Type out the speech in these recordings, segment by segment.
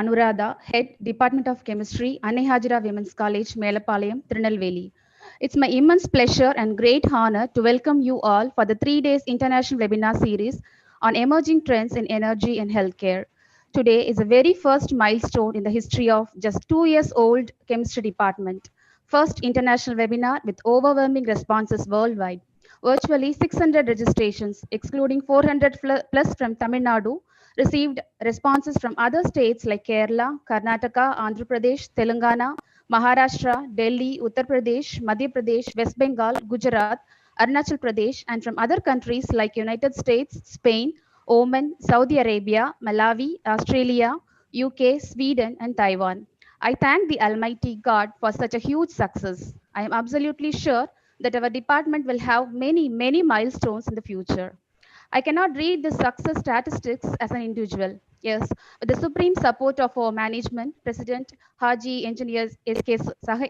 Anuradha, Head, Department of Chemistry, Annehajira Women's College, Melapalayam, Tirunelveli. It's my immense pleasure and great honor to welcome you all for the 3 days international webinar series on emerging trends in energy and healthcare. Today is the very first milestone in the history of just 2 years old chemistry department. First international webinar with overwhelming responses worldwide. Virtually 600 registrations, excluding 400 plus from Tamil Nadu, received responses from other states like Kerala, Karnataka, Andhra Pradesh, Telangana, Maharashtra, Delhi, Uttar Pradesh, Madhya Pradesh, West Bengal, Gujarat, Arunachal Pradesh, and from other countries like United States, Spain, Oman, Saudi Arabia, Malawi, Australia, UK, Sweden, and Taiwan. I thank the Almighty God for such a huge success. I am absolutely sure that our department will have many, many milestones in the future. I cannot read the success statistics as an individual. Yes, with the supreme support of our management, President Haji Engineer S.K.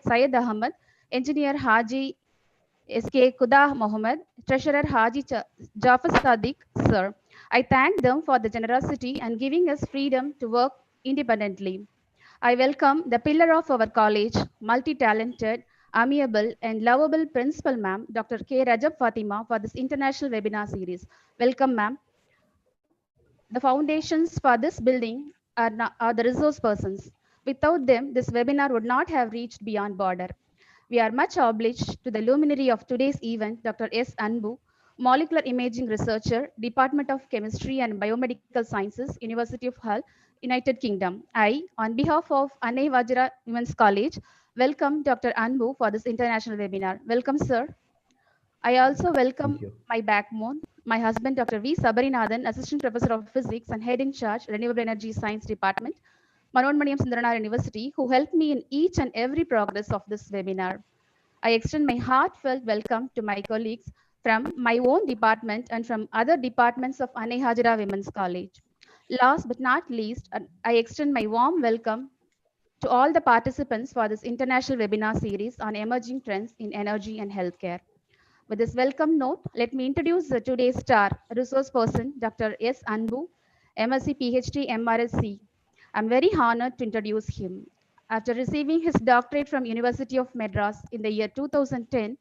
Syed Ahmed, Engineer Haji S.K. Kudah Mohammed, Treasurer Haji Jafar Sadiq, sir. I thank them for the generosity and giving us freedom to work independently. I welcome the pillar of our college, multi-talented, amiable, and lovable Principal Ma'am, Dr. K. Rajab Fatima, for this international webinar series. Welcome, ma'am. The foundations for this building are the resource persons. Without them, this webinar would not have reached beyond border. We are much obliged to the luminary of today's event, Dr. S. Anbu, molecular imaging researcher, Department of Chemistry and Biomedical Sciences, University of Hull, United Kingdom. I, on behalf of Anne Vajra Women's College, welcome Dr. Anbu for this international webinar. Welcome, sir. I also welcome my backbone, my husband, Dr. V. Sabarinathan, Assistant Professor of Physics and Head in Charge, Renewable Energy Science Department, Manonmaniam Sundaranaar University, who helped me in each and every progress of this webinar. I extend my heartfelt welcome to my colleagues from my own department and from other departments of Anne Hajira Women's College. Last but not least, I extend my warm welcome to all the participants for this international webinar series on emerging trends in energy and healthcare. With this welcome note, let me introduce today's star resource person, Dr. S. Anbu, MSc PhD MRSC. I'm very honored to introduce him. After receiving his doctorate from University of Madras in the year 2010,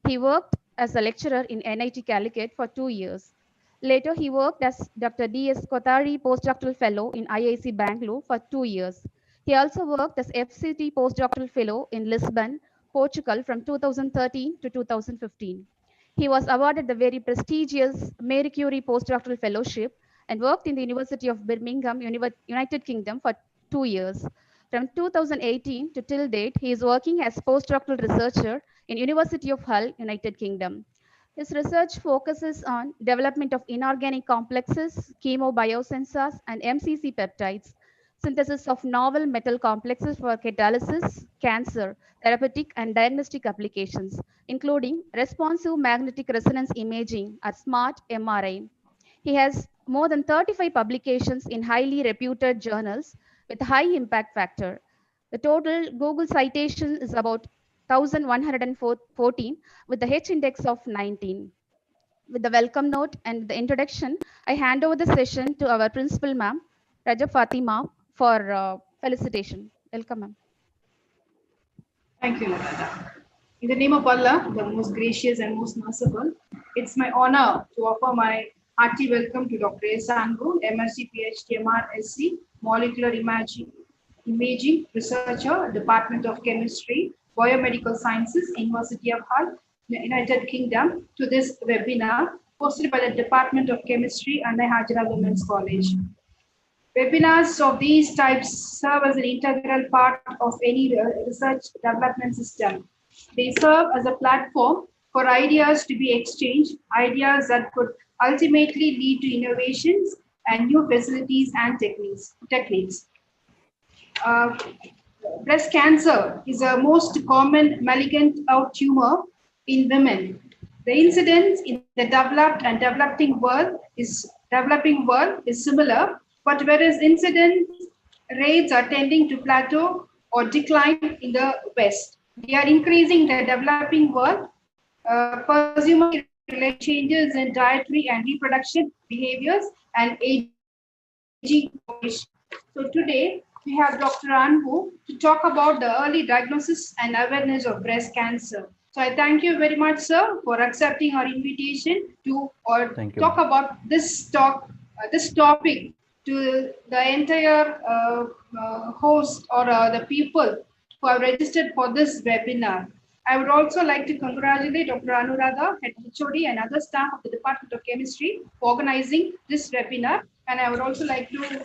he worked as a lecturer in NIT Calicut for 2 years. Later, he worked as Dr. D.S. Kothari Postdoctoral Fellow in IIC Bangalore for 2 years. He also worked as FCT Postdoctoral Fellow in Lisbon, Portugal from 2013 to 2015. He was awarded the very prestigious Marie Curie Postdoctoral Fellowship and worked in the University of Birmingham, United Kingdom for 2 years. From 2018 to till date, he is working as postdoctoral researcher in University of Hull, United Kingdom. His research focuses on development of inorganic complexes, chemobiosensors, and MCC peptides, synthesis of novel metal complexes for catalysis, cancer, therapeutic, and diagnostic applications, including responsive magnetic resonance imaging or SMART MRI. He has more than 35 publications in highly reputed journals with high impact factor. The total Google citation is about 1114 with the H index of 19. With the welcome note and the introduction, I hand over the session to our principal, ma'am, Rajab Fatima, for felicitation. Welcome, ma'am. Thank you, Lavada. In the name of Allah, the most gracious and most merciful, it's my honor to offer my hearty welcome to Dr. S. Anbu, MSc PhD MRSC, Molecular Imaging Researcher, Department of Chemistry, Biomedical Sciences, University of Hull, United Kingdom, to this webinar hosted by the Department of Chemistry and the Hajra Women's College. Webinars of these types serve as an integral part of any research development system. They serve as a platform for ideas to be exchanged, ideas that could ultimately lead to innovations and new facilities and techniques. Breast cancer is the most common malignant tumor in women. The incidence in the developed and developing world is similar, but whereas incidence rates are tending to plateau or decline in the West, they are increasing in the developing world, presumably related changes in dietary and reproduction behaviors and aging. So today, we have Dr. Anbu to talk about the early diagnosis and awareness of breast cancer. So I thank you very much, sir, for accepting our invitation to Thank you. talk about this topic to the entire host or the people who have registered for this webinar. I would also like to congratulate Dr. Anuradha, Head HOD, and other staff of the Department of Chemistry for organizing this webinar. And I would also like to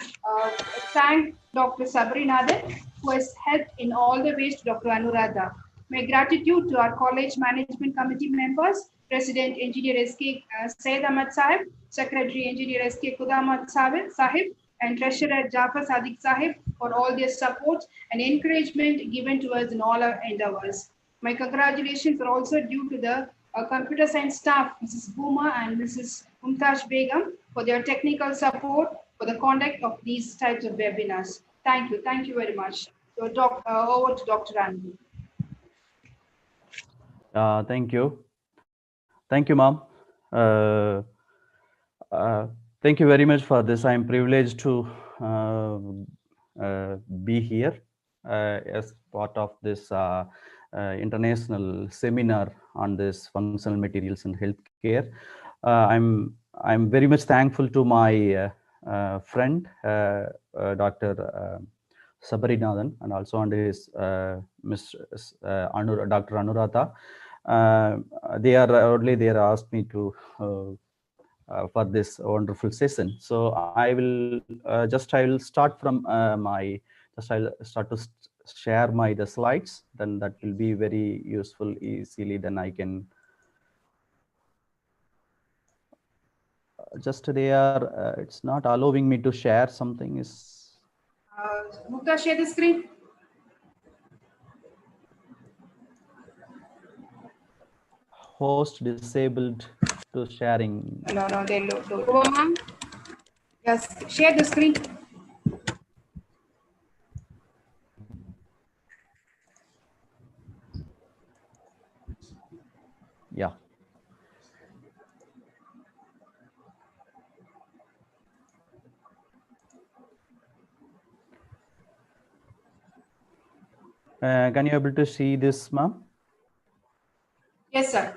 thank Dr. Sabrinathan, who has helped in all the ways to Dr. Anuradha. My gratitude to our college management committee members, President Engineer S.K. Said Ahmad Sahib, Secretary Engineer S.K. Kudamad Sahib, and Treasurer Jafar Sadiq Sahib for all their support and encouragement given to us in all our endeavors. My congratulations are also due to the computer science staff, Mrs. Booma and Mrs. Mumtaz Begum, for their technical support for the conduct of these types of webinars. Thank you. Thank you very much. So, over to Dr. Anbu. Thank you. Thank you, ma'am. Thank you very much for this. I am privileged to be here as part of this international seminar on this functional materials in healthcare. I'm very much thankful to my friend Dr. Sabarinathan, and also on his Dr. Anuradha. They are asked me to for this wonderful session. So I will start from I'll start to share the slides. Then that will be very useful easily. Then I can it's not allowing me to share something. Is Mukta, share the screen. Host disabled to sharing. No, they do. Yes, share the screen. Yeah. Can you able to see this, ma'am? Yes, sir.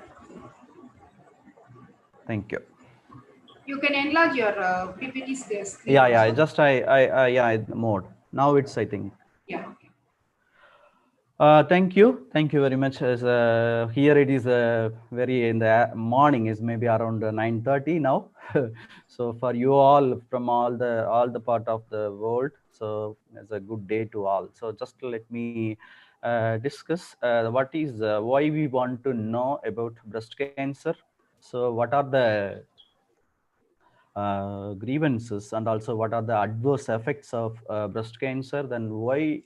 Thank you. You can enlarge your PPT screen. Yeah. Just I mode. Now it's, I think. Yeah. Thank you very much. Here it is very in the morning, is maybe around 9:30 now. So for you all from all the part of the world, so it's a good day to all. So just let me discuss what is why we want to know about breast cancer. So what are the grievances, and also what are the adverse effects of breast cancer, then why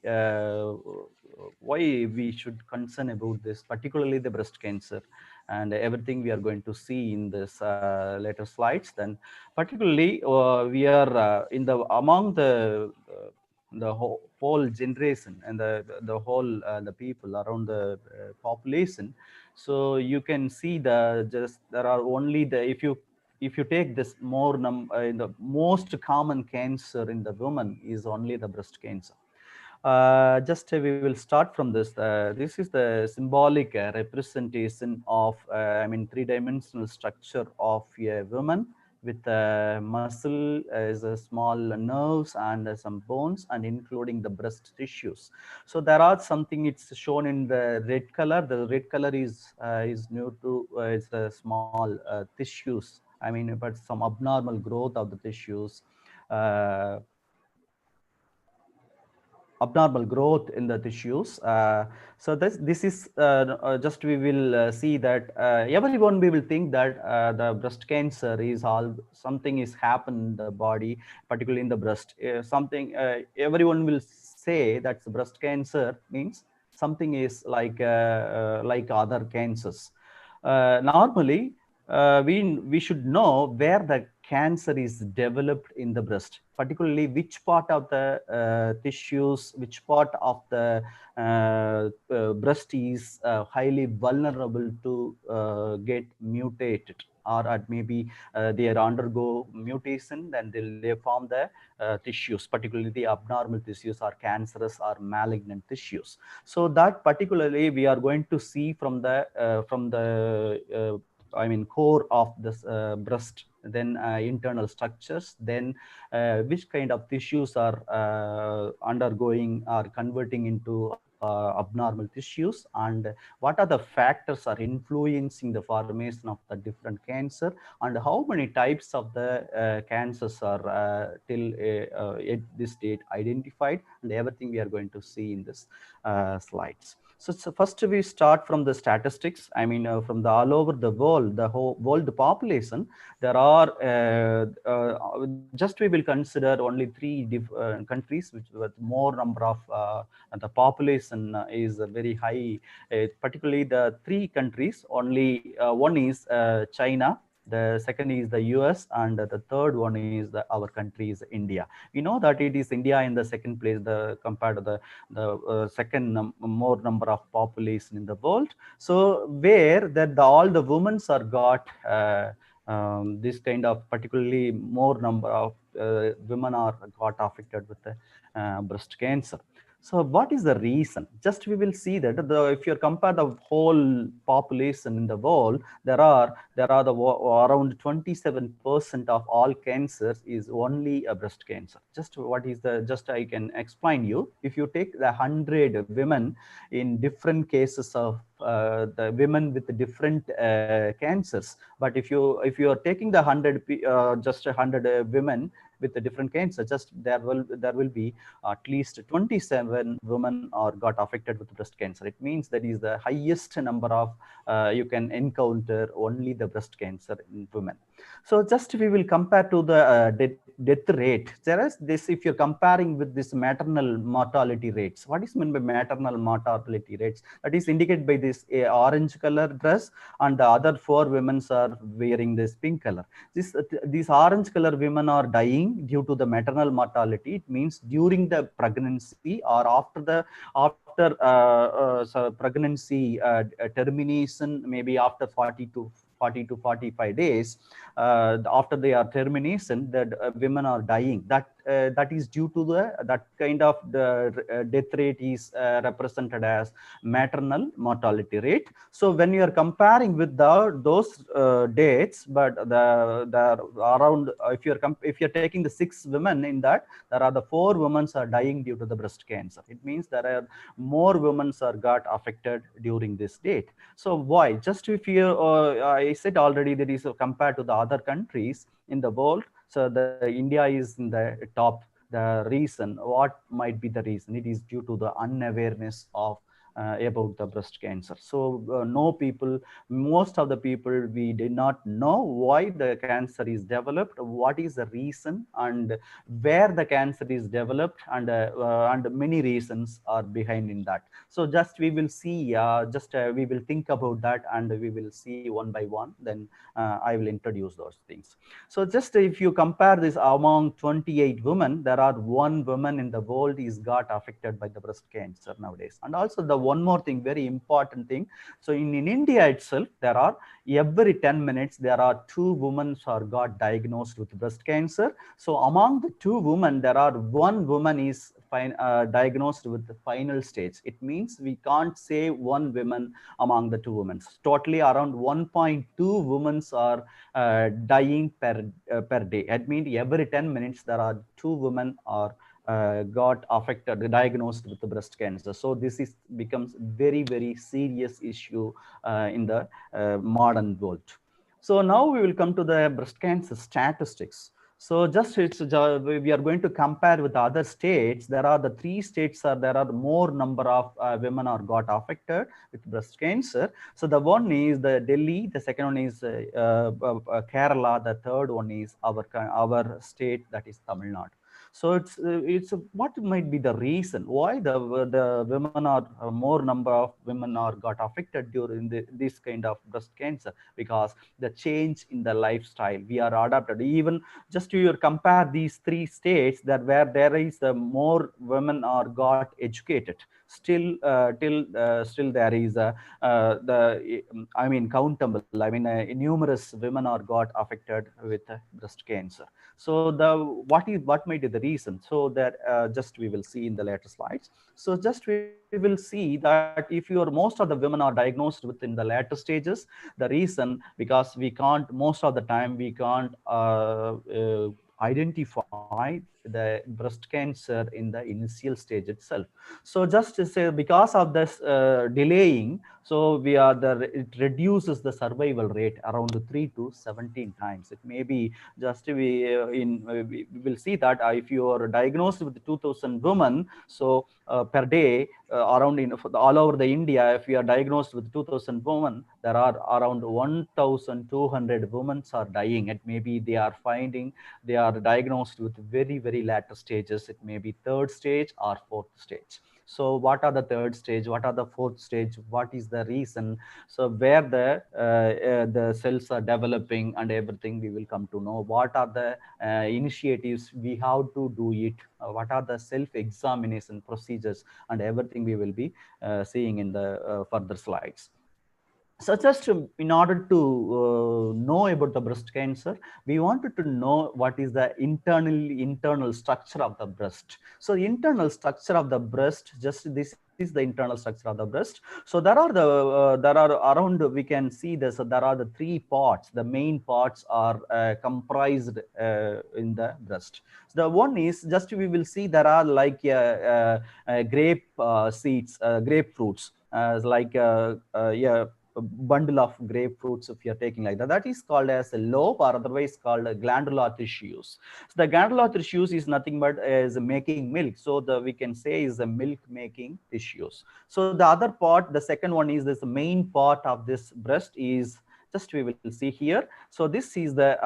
we should concern about this, particularly the breast cancer, and everything we are going to see in this later slides. Then particularly we are in the among the whole generation and the whole the people around the population. So you can see there are only if you take this the most common cancer in the woman is only the breast cancer. Just we will start from this. This is the symbolic representation of three-dimensional structure of a woman with muscle as a small nerves and some bones, and including the breast tissues. So there are something, it's shown in the red color. The red color is new to it's the small tissues. But some abnormal growth of the tissues. Abnormal growth in the tissues. So this is just we will see that everyone we will think that the breast cancer is something is happened in the body, particularly in the breast. Everyone will say that the breast cancer means something is like other cancers. Normally, we should know where the cancer is developed in the breast, particularly which part of the tissues, which part of the breast is highly vulnerable to get mutated. or maybe they are undergo mutation, then they form the tissues, particularly the abnormal tissues or cancerous or malignant tissues. So that particularly we are going to see from the I mean core of this breast, then internal structures, then which kind of tissues are undergoing or converting into abnormal tissues, and what are the factors are influencing the formation of the different cancer, and how many types of the cancers are till at this date identified, and everything we are going to see in this slides. So first we start from the statistics. I mean, from the all over the world, the whole world population, there are just we will consider only three countries which with more number of the population is very high. Particularly the three countries, only one is China, the second is the US, and the third one is our country is India. We know that it is India in the second place, the compared to the second more number of population in the world. So where that all the women are got this kind of particularly more number of women are got affected with the breast cancer. So what is the reason? Just we will see that if you compare the whole population in the world, there are around 27% of all cancers is only a breast cancer. Just what is the, just I can explain you. If you take the 100 women in different cases of the women with different cancers, but if you are taking the 100 just 100 women with the different cancer, just there will be at least 27 women are got affected with breast cancer. It means that is the highest number of you can encounter only the breast cancer in women. So just we will compare to the death rate. There is this, if you're comparing with this maternal mortality rates, what is meant by maternal mortality rates? That is indicated by this orange color dress, and the other four women are wearing this pink color. These orange color women are dying due to the maternal mortality. It means during the pregnancy or after so pregnancy termination, maybe after 40 to 45 days after they are termination, that women are dying. That is due to that kind of the death rate is represented as maternal mortality rate. So when you are comparing with those dates, but the around if you're taking the 6 women in that, there are the 4 women are dying due to the breast cancer. It means there are more women are got affected during this date. So why? Just if you I said already that is compared to the other countries in the world, so the India is in the top. The reason, what might be the reason? It is due to the unawareness of about the breast cancer. So no people, most of the people, we did not know why the cancer is developed, what is the reason, and where the cancer is developed, and many reasons are behind in that. So just we will see, we will think about that, and we will see one by one. Then I will introduce those things. So just if you compare this among 28 women, there are 1 woman in the world is got affected by the breast cancer nowadays. And also the one more thing, very important thing. So in India itself, there are every 10 minutes, there are 2 women are got diagnosed with breast cancer. So among the 2 women, there are 1 woman is diagnosed with the final stage. It means we can't say 1 woman among the 2 women. Totally around 1.2 women are dying per day. That means every 10 minutes there are 2 women are got affected, diagnosed with the breast cancer. So this is becomes very serious issue in the modern world. So now we will come to the breast cancer statistics. So just we are going to compare with other states. There are the 3 states there are more number of women are got affected with breast cancer. So the one is the Delhi, the second one is Kerala, the third one is our state, that is Tamil Nadu. So it's what might be the reason why the women are more number of women are got affected during this kind of breast cancer, because the change in the lifestyle we are adapted. Even just to your compare these three states that where there is more women are got educated, still there is I mean countable, I mean numerous women are got affected with breast cancer. So the what might be the reason? So that just we will see in the later slides. So just we will see that if you are most of the women are diagnosed within the later stages, the reason because we can't most of the time we can't identify the breast cancer in the initial stage itself. So just to say because of this delaying, so we are it reduces the survival rate around 3 to 17 times. It may be just we will see that if you are diagnosed with 2000 women, so per day around all over the India, if we are diagnosed with 2000 women, there are around 1200 women are dying. It may be they are diagnosed with very later stages. It may be third stage or fourth stage. So what are the third stage, what are the fourth stage, what is the reason? So where the cells are developing and everything, we will come to know. What are the initiatives we have to do it, what are the self examination procedures, and everything we will be seeing in the further slides. So just in order to know about the breast cancer, we wanted to know what is the internal structure of the breast. So the internal structure of the breast, just this is the internal structure of the breast. So there are around, we can see this, so there are the three parts. The main parts are comprised in the breast. So the one is just we will see there are like grape seeds, grapefruits, like yeah, a bundle of grapefruits if you're taking like that. That is called as a lobe, or otherwise called glandular tissues. So the glandular tissues is nothing but is making milk. So we can say is the milk making tissues. So the other part, the second one is this main part of this breast is just we will see here. So this is directly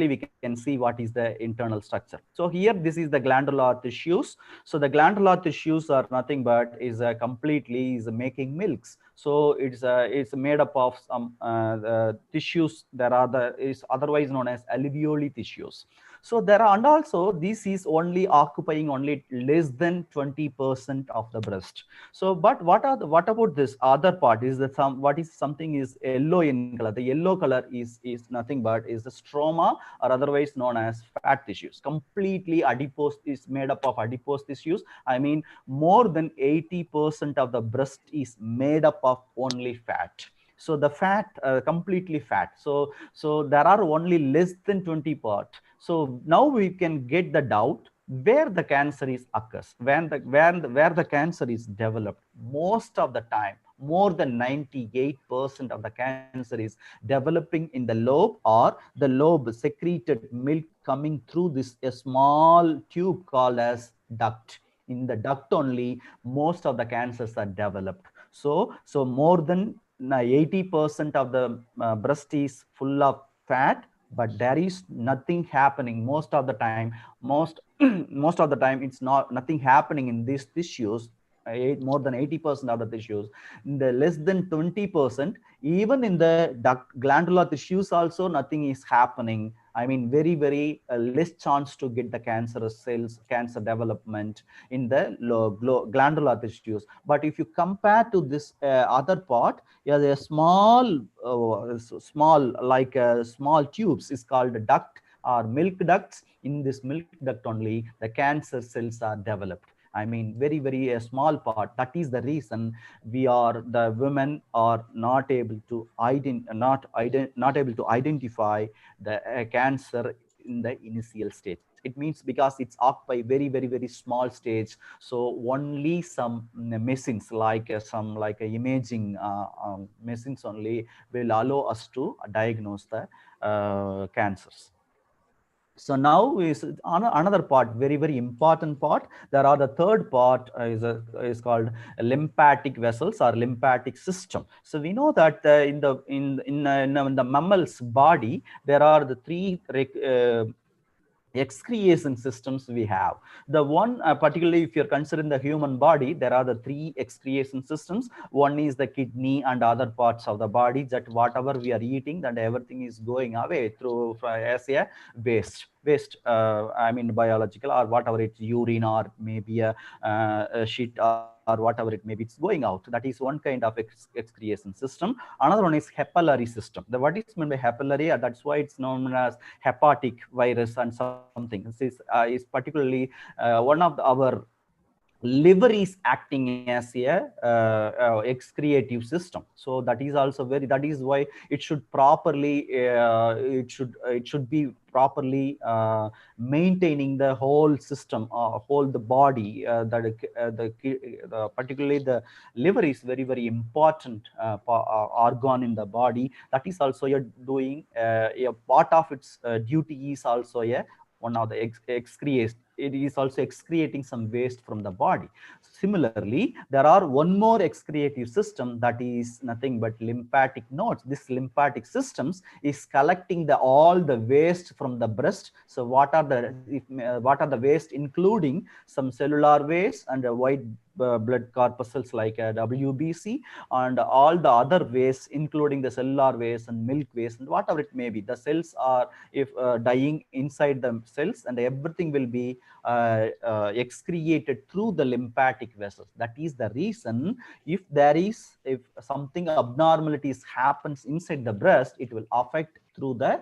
we can see what is the internal structure. So here this is the glandular tissues. So the glandular tissues are nothing but is completely is making milks. So it's made up of some tissues. There are is otherwise known as alveoli tissues. So there are, and also this is only occupying only less than 20% of the breast. So but what about this other part? Is that what is something is yellow in color? The yellow color is nothing but is the stroma, or otherwise known as fat tissues. Completely adipose, is made up of adipose tissues. I mean more than 80% of the breast is made up of only fat. So the fat, completely fat. So there are only less than 20 part. So now we can get the doubt where the cancer is occurs, where the cancer is developed. Most of the time, more than 98% of the cancer is developing in the lobe, or the lobe secreted milk coming through this a small tube called as duct. In the duct only most of the cancers are developed. So more than 80% of the breast is full of fat, but there is nothing happening most of the time. Most of the time it's not nothing happening in these tissues. More than 80% of the tissues. In the less than 20%, even in the glandular tissues also nothing is happening. I mean very less chance to get the cancerous cells, cancer development in the glandular tissues. But if you compare to this other part, yeah, the small like small tubes is called duct or milk ducts. In this milk duct only the cancer cells are developed. I mean very small part. That is the reason the women are not able to not able to identify the cancer in the initial stage. It means because it's occupied very small stage. So only some machines like some like imaging machines only will allow us to diagnose the cancers. So now is another part, very important part. There are the third part is called lymphatic vessels or lymphatic system. So we know that in the mammal's body there are the three excretion systems we have. The one, particularly if you're considering the human body, there are the three excretion systems. One is the kidney and other parts of the body, that whatever we are eating and everything is going away through as a waste, I mean biological, or whatever, it's urine or maybe a shit or whatever it may be, it's going out. That is one kind of excretion system. Another one is capillary system. What is meant by capillary? That's why it's known as hepatic virus and something. This is particularly one of our liver is acting as a excretive system. So that is also very, that is why it should properly it should be properly maintaining the whole system, whole the body, particularly the liver is very very important organ in the body. That is also you're doing a part of its duty is also a one of the excreate. It is also excreting some waste from the body. Similarly, there are one more excretive system, that is nothing but lymphatic nodes. This lymphatic systems is collecting the all the waste from the breast. So what are the waste, including some cellular waste and white blood corpuscles like WBC, and all the other waste, including the cellular waste and milk waste and whatever it may be. The cells are if dying inside the cells, and everything will be excreted through the lymphatic vessels. That is the reason, if something abnormalities happens inside the breast, it will affect through the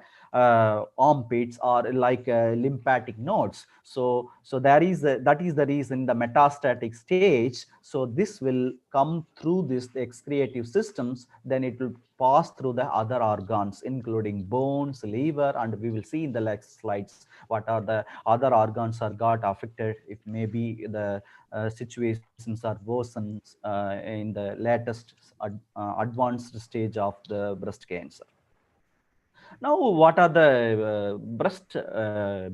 armpits or like lymphatic nodes. So that is the reason, the metastatic stage. So this will come through this excretive systems, then it will pass through the other organs, including bones, liver, and we will see in the next slides what are the other organs are got affected if maybe the situations are worsened in the latest advanced stage of the breast cancer. Now, what are the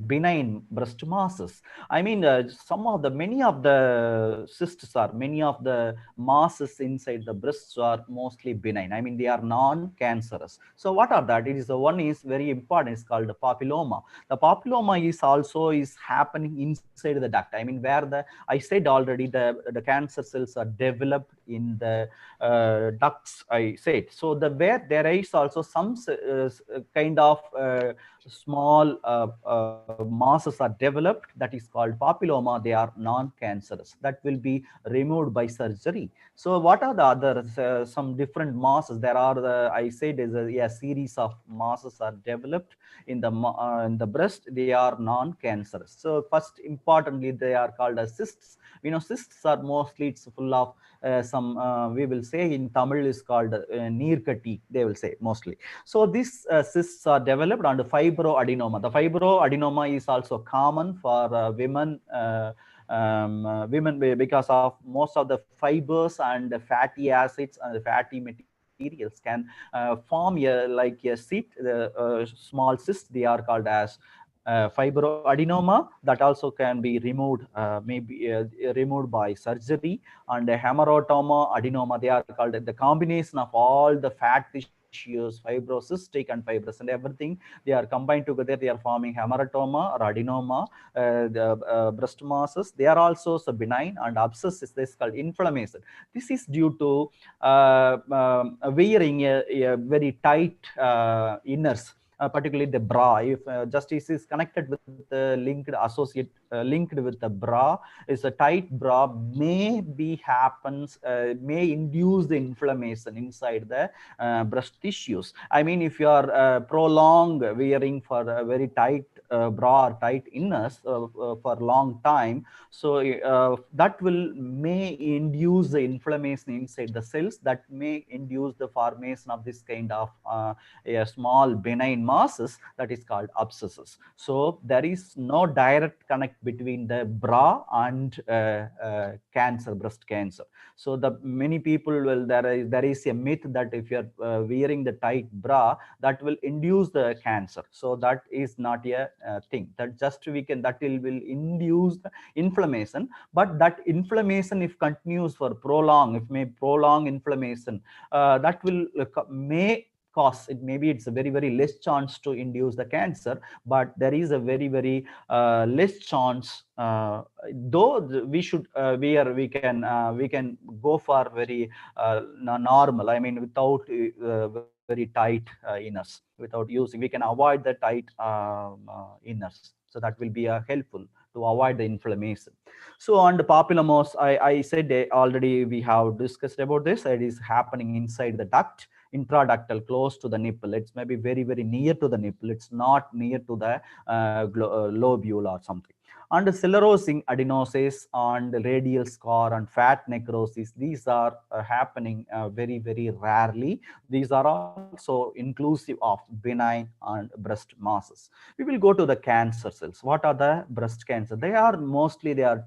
benign breast masses? I mean, many of the cysts are, many of the masses inside the breasts are mostly benign. I mean, they are non-cancerous. So what are that? It is the one is very important. It's called the papilloma. The papilloma is also is happening inside the duct. I mean, where I said already, the cancer cells are developed in the ducts, I said. So where there is also some kind of small masses are developed, that is called papilloma. They are non-cancerous, that will be removed by surgery. So what are the others? Some different masses. There are I said is a series of masses are developed in the breast. They are non-cancerous. So first, importantly, they are called as cysts. We know cysts are mostly, it's full of some we will say in Tamil is called neerkati, they will say mostly. So these cysts are developed under fibroadenoma. The fibroadenoma is also common for women. Women, because of most of the fibers and the fatty acids and the fatty materials can form like a cyst, small cyst. They are called as fibroadenoma. That also can be removed, maybe removed by surgery. And hemerotoma, adenoma, they are called the combination of all the fat tissues, fibrocystic and fibrous and everything. They are combined together, they are forming hemerotoma or adenoma. The breast masses, they are also so benign. And abscess, this is called inflammation. This is due to wearing a very tight inners, particularly the bra. If justice is connected with the linked with the bra, is a tight bra may be happens, may induce the inflammation inside the breast tissues. I mean, if you are prolonged wearing for a very tight bra or tight inners for a long time, so that may induce the inflammation inside the cells, that may induce the formation of this kind of a small benign masses, that is called abscesses. So there is no direct connect between the bra and cancer, breast cancer. So the many people will, there is a myth that if you are wearing the tight bra, that will induce the cancer. So that is not a thing. That just that will induce the inflammation. But that inflammation, if continues for prolong, if may prolong inflammation, that will may cause it, maybe it's a very less chance to induce the cancer, but there is a very less chance, though we should we can go for very normal, I mean without very tight inners, without using, we can avoid the tight inners, so that will be helpful to avoid the inflammation. So on the papillomas, I said already, we have discussed about this. It is happening inside the duct, intraductal, close to the nipple. It's maybe very near to the nipple. It's not near to the lobule or something. And sclerosing adenosis and radial scar and fat necrosis, these are happening very rarely. These are also inclusive of benign and breast masses. We will go to the cancer cells. What are the breast cancer? There are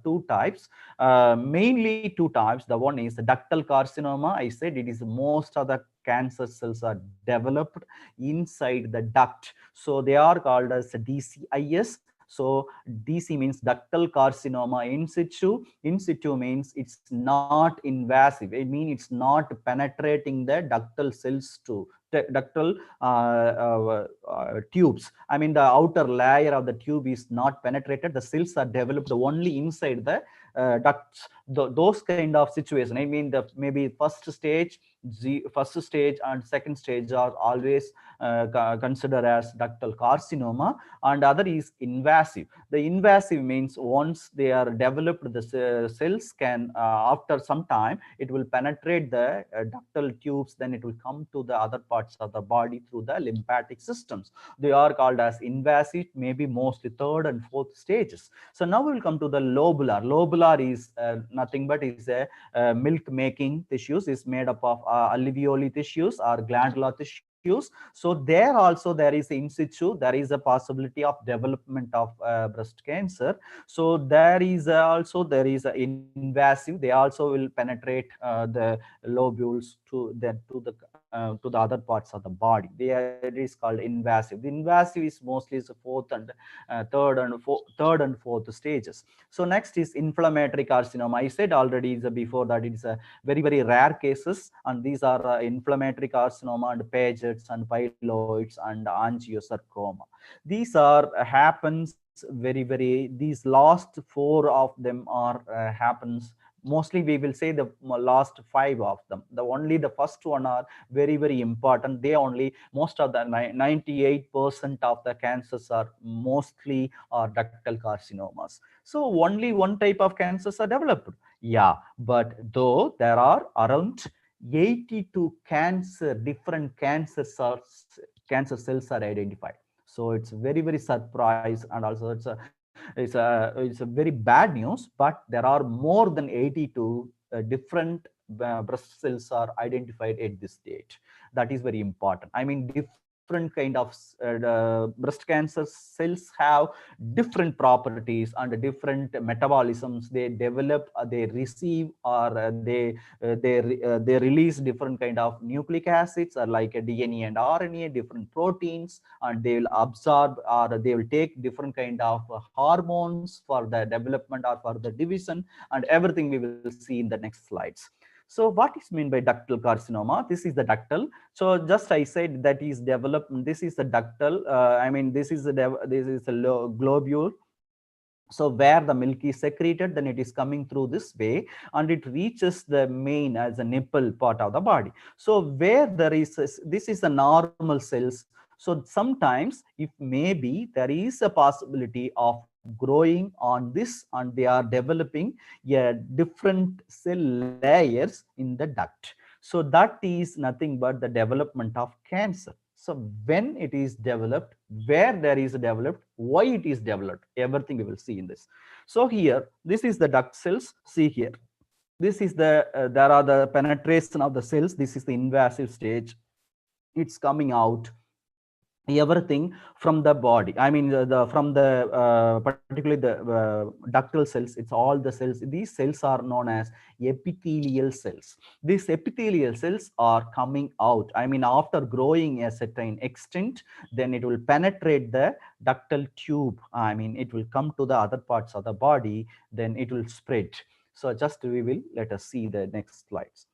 two types, mainly two types. The one is ductal carcinoma. I said it is most of the cancer cells are developed inside the duct, so they are called as DCIS. So DC means ductal carcinoma in situ. In situ means it's not invasive. It means it's not penetrating the ductal cells to ductal tubes. I mean, the outer layer of the tube is not penetrated. The cells are developed only inside the ducts. Those kind of situation, I mean, the maybe first stage and second stage are always considered as ductal carcinoma, and other is invasive. The invasive means once they are developed, the cells can after some time it will penetrate the ductal tubes, then it will come to the other parts of the body through the lymphatic systems. They are called as invasive, maybe mostly third and fourth stages. So now we will come to the lobular. Lobular is nothing but is a milk making tissues, is made up of alveoli tissues or glandular tissues. So there also there is in situ, there is a possibility of development of breast cancer. So there is a invasive, they also will penetrate the lobules to the other parts of the body. It is called invasive. The invasive is mostly is third and fourth stages. So next is inflammatory carcinoma. I said already before that it's a very rare cases, and these are inflammatory carcinoma and Paget's and pyloids and angiosarcoma. These are happens these last four of them are happens mostly, we will say the last five of them. The first one are very important. They only, most of the 98% of the cancers are mostly are ductal carcinomas. So only one type of cancers are developed. Yeah, but though there are around 82 different cancer cells are identified. So it's very surprise, and also it's a very bad news, but there are more than 82 different breast cells are identified at this stage. That is very important. I mean, different kind of breast cancer cells have different properties and different metabolisms. They develop, they receive, or they release different kind of nucleic acids, or like a DNA and RNA, different proteins, and they will absorb or they will take different kind of hormones for the development or for the division, and everything we will see in the next slides. So what is meant by ductal carcinoma? This is the ductal. So just I said that is developed. This is the ductal. I mean, this is a globule. So where the milk is secreted, then it is coming through this way, and it reaches the main as a nipple part of the body. So where there is this is the normal cells. So sometimes, if maybe there is a possibility of growing on this, and they are developing a different cell layers in the duct. So that is nothing but the development of cancer. So when it is developed, where there is developed, why it is developed, everything we will see in this. So here, this is the duct cells. See here, this is there are the penetration of the cells. This is the invasive stage. It's coming out everything from the body. I mean, from the particularly the ductal cells. It's all the cells. These cells are known as epithelial cells. These epithelial cells are coming out. I mean, after growing a certain extent, then it will penetrate the ductal tube. I mean, it will come to the other parts of the body, then it will spread. So just we will let us see the next slides.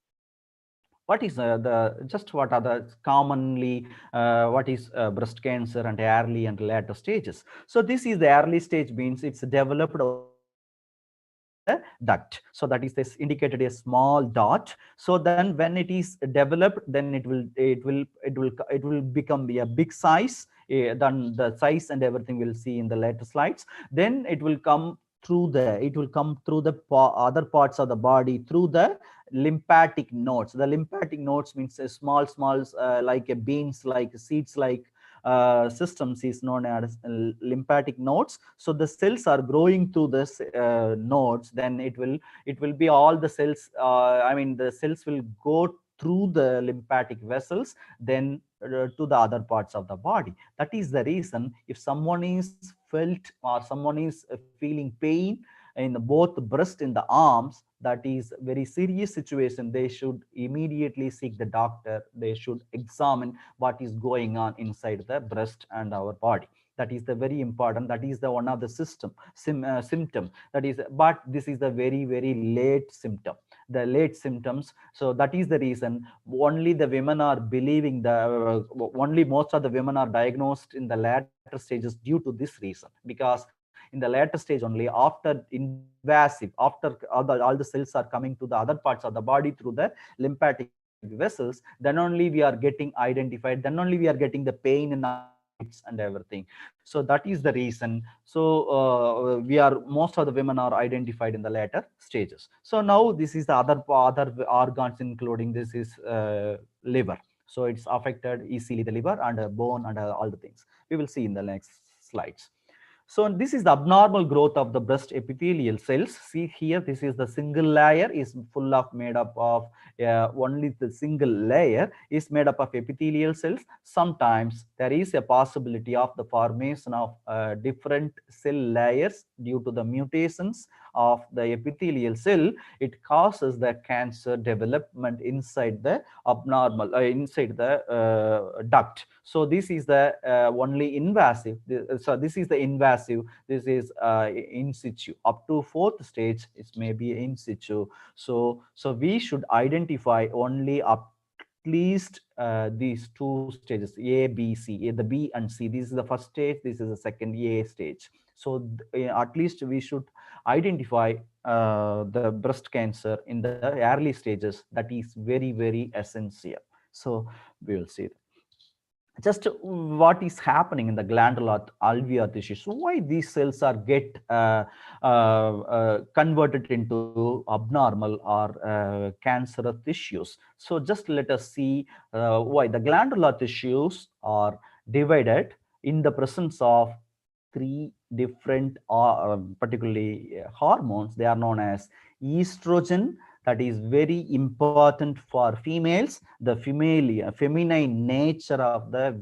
what is the just what are the commonly what is breast cancer and early and later stages. So this is the early stage, means it's developed only inside the duct. So that is this indicated a small dot. So then when it is developed, then it will become a big size. Then the size and everything we'll see in the later slides. Then it will come through the other parts of the body through the lymphatic nodes. The lymphatic nodes means a small like a beans, like seeds, like systems is known as lymphatic nodes. So the cells are growing through this nodes. Then it will be all the cells. I mean, the cells will go through the lymphatic vessels, then to the other parts of the body. That is the reason if someone is felt or someone is feeling pain in both the breast and the arms, that is very serious situation. They should immediately seek the doctor. They should examine what is going on inside the breast and our body. That is the very important. That is the one of the symptom. That is, but this is the very late symptom, the late symptoms. So that is the reason only the women are believing the only most of the women are diagnosed in the later stages due to this reason. Because in the later stage only, after invasive, after all the cells are coming to the other parts of the body through the lymphatic vessels, then only we are getting identified, then only we are getting the pain in our joints and everything. So that is the reason. So we are most of the women are identified in the later stages. So now this is the other organs, including this is liver. So it's affected easily, the liver and bone and all the things we will see in the next slides. So this is the abnormal growth of the breast epithelial cells. See here, this is the single layer is full of made up of only the single layer is made up of epithelial cells. Sometimes there is a possibility of the formation of different cell layers due to the mutations of the epithelial cell. It causes the cancer development inside the abnormal inside the duct. So this is the only invasive. So this is the invasive. This is in situ. Up to fourth stage, it may be in situ. So we should identify only up least these two stages, A, B, C, the B and C. This is the first stage. This is the second A stage. So at least we should identify the breast cancer in the early stages. That is very essential. So we will see that. Just what is happening in the glandular alveolar tissues, why these cells are get converted into abnormal or cancerous tissues. So just let us see why the glandular tissues are divided in the presence of three different particularly hormones. They are known as estrogen, that is very important for females. The feminine nature of the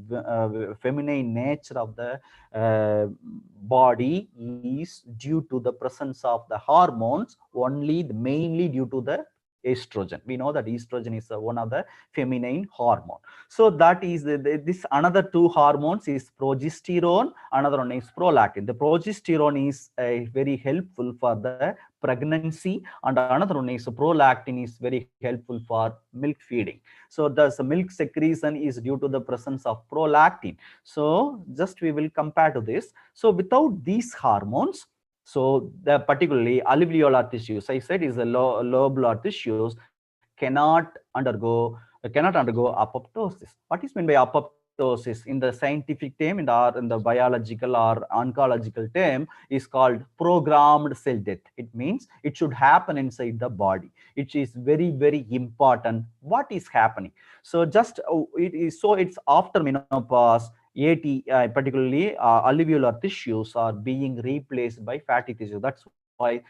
body is due to the presence of the hormones only, mainly due to the estrogen. We know that estrogen is one of the feminine hormone. So that is this another two hormones is progesterone, another one is prolactin. The progesterone is very helpful for the pregnancy, and another one is prolactin is very helpful for milk feeding. So the milk secretion is due to the presence of prolactin. So just we will compare to this. So without these hormones, so the particularly alveolar tissues, I said, is the lobular tissues cannot undergo apoptosis. What is meant by apoptosis in the scientific term, in the biological or oncological term, is called programmed cell death. It means it should happen inside the body. It is very important what is happening. So just it's after menopause, particularly alveolar tissues are being replaced by fatty tissue. That's why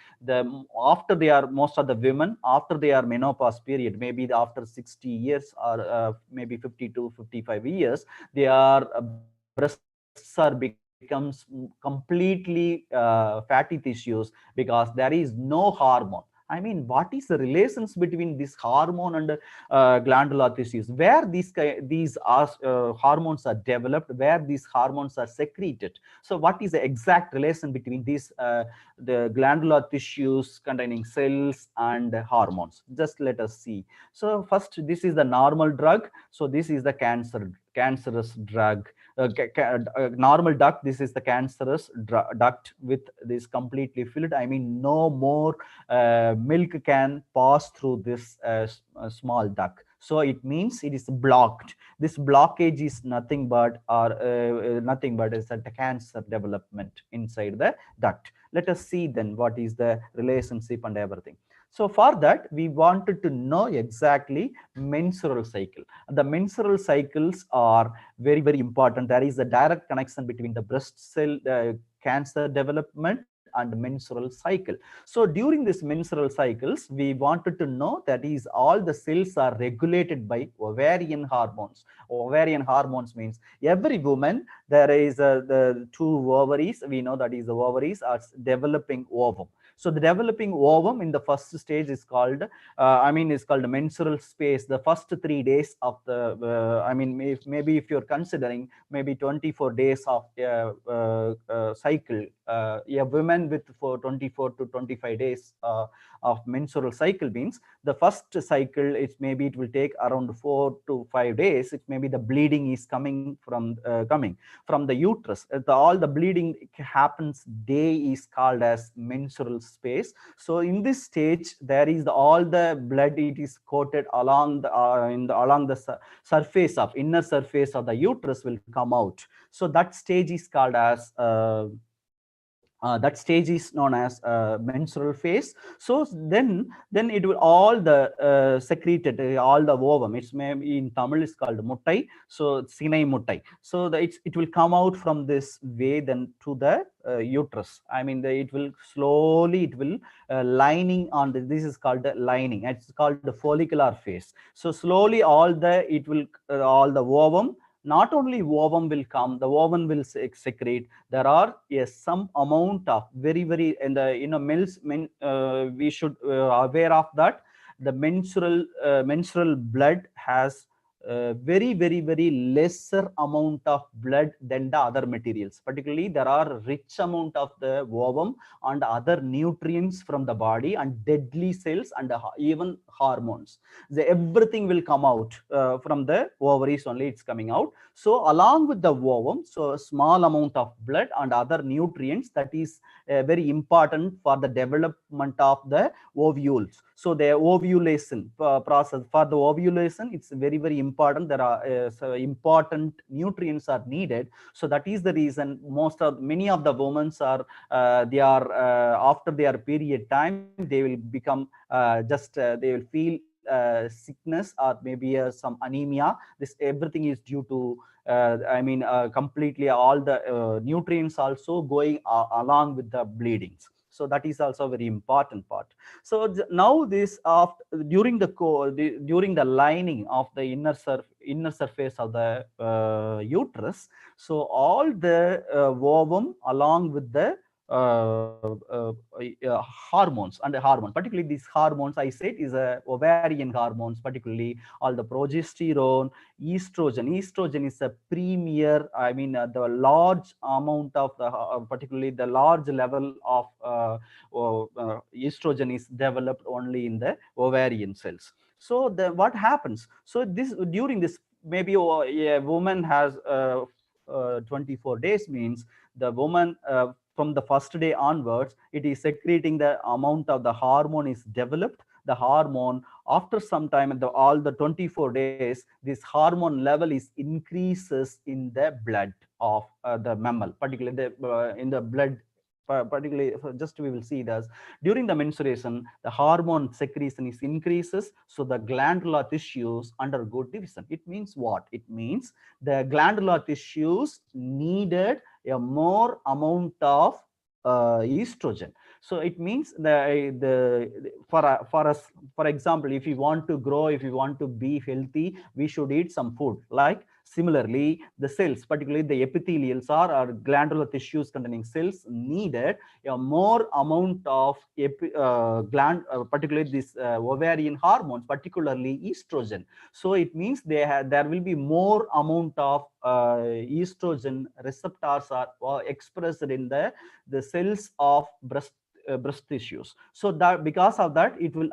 after they are, most of the women after they are menopause period, maybe after 60 years or maybe 50 to 55 years, their breasts are becomes completely fatty tissues, because there is no hormone. And I mean, what is the relations between this hormone and glandular tissues? Where these are, hormones are developed, where these hormones are secreted. So what is the exact relation between these the glandular tissues containing cells and hormones? Just let us see. So first, this is the normal drug. So this is the cancerous drug. Normal duct, this is the cancerous duct with this completely filled. I mean, no more milk can pass through this small duct. So it means it is blocked. This blockage is nothing but it's a cancer development inside the duct. Let us see then what is the relationship and everything. So for that, we wanted to know exactly menstrual cycle. The menstrual cycles are very, very important. There is a direct connection between the breast cell cancer development and menstrual cycle. So during this menstrual cycles, we wanted to know that is all the cells are regulated by ovarian hormones. Ovarian hormones means every woman, there is the two ovaries. We know that is the ovaries are developing ovum. So the developing ovum in the first stage is called, is called menstrual space. The first 3 days of the, maybe if you're considering maybe 24 days of cycle, a woman with for 24 to 25 days of menstrual cycle means the first cycle, it's maybe it will take around 4 to 5 days. It maybe the bleeding is coming from the uterus. All the bleeding happens day is called as menstrual space. So in this stage, there is all the blood, it is coated along the along the surface of inner surface of the uterus will come out. So that stage is called as that stage is known as menstrual phase. So then it will all the secreted all the ovum. It's maybe in Tamil is called muttai. So sinai muttai. So it will come out from this way then to the uterus. I mean, it will slowly, it will lining on this is called the lining. It's called the follicular phase. So slowly all the ovum, not only ovum will come, the ovum will secrete. There are some amount of very in the we should aware of that the menstrual blood has very lesser amount of blood than the other materials. Particularly, there are rich amount of the ovum and other nutrients from the body and deadly cells and even hormones. Everything will come out from the ovaries only. It's coming out. So along with the ovum, so a small amount of blood and other nutrients that is very important for the development of the ovules. So the ovulation process, for the ovulation, it's very important. There are important nutrients are needed. So that is the reason many of the women are they are after their period time, they will become they will feel sickness or maybe some anemia. This everything is due to completely all the nutrients also going along with the bleedings. So that is also a very important part. So now this during the lining of the inner surface of the uterus, so all the ovum along with the hormones and the hormone, particularly these hormones I said is ovarian hormones, particularly all the progesterone, estrogen is a premier, the large amount of the particularly the large level of estrogen is developed only in the ovarian cells. So what happens, so this during this maybe a woman has 24 days means the woman from the first day onwards, it is secreting the amount of the hormone is developed. The hormone after some time all the 24 days, this hormone level is increases in the blood of the mammal, particularly in the blood. Particularly, just we will see this during the menstruation, the hormone secretion is increases, so the glandular tissues undergo division. It means what? It means the glandular tissues needed a more amount of estrogen. So it means for example, if you want to grow, if you want to be healthy, we should eat some food like Similarly, the cells, particularly the epithelials or glandular tissues containing cells, needed a more amount of particularly this ovarian hormones, particularly estrogen. So it means there will be more amount of estrogen receptors are expressed in the cells of breast tissues. So that because of that, it will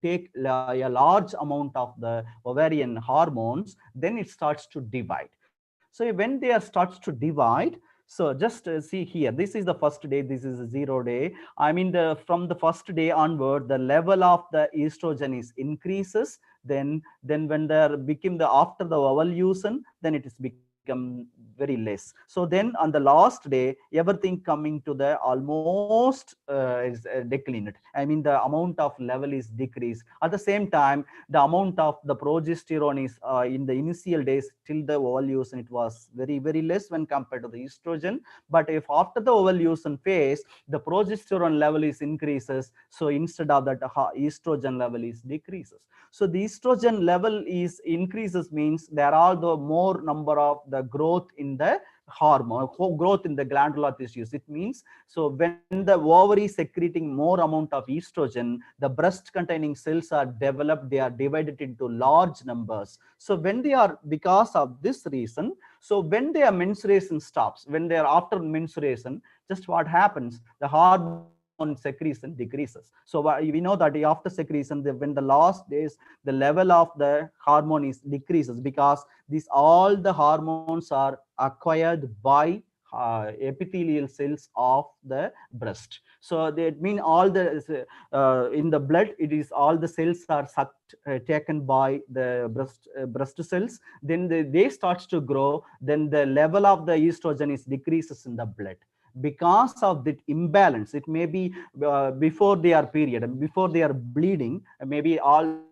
take a large amount of the ovarian hormones, then it starts to divide. So when they starts to divide, so just see here, this is the first day, this is a 0 day. I mean, from the first day onward, the level of the estrogen is increases. Then when there became the after the ovulation, then it is become very less. So then on the last day, everything coming to the almost is declined. I mean, the amount of level is decreased. At the same time, the amount of the progesterone is in the initial days till the ovulation, it was very less when compared to the estrogen. But if after the ovulation phase, the progesterone level is increases, so instead of that, estrogen level is decreases. So the estrogen level is increases means there are the more number of the growth in the hormone, growth in the glandular tissues. It means, so when the ovary secreting more amount of estrogen, the breast containing cells are developed, they are divided into large numbers. So when they are, because of this reason, so when their menstruation stops, when they are after menstruation, just what happens, the hormone secretion decreases. So we know that after secretion, when the last days, the level of the hormone is decreases, because these all the hormones are acquired by epithelial cells of the breast. So that mean all the in the blood, it is all the cells are sucked, taken by the breast cells. Then they starts to grow. Then the level of the estrogen is decreases in the blood. Because of that imbalance, it may be before their period, before they are bleeding, maybe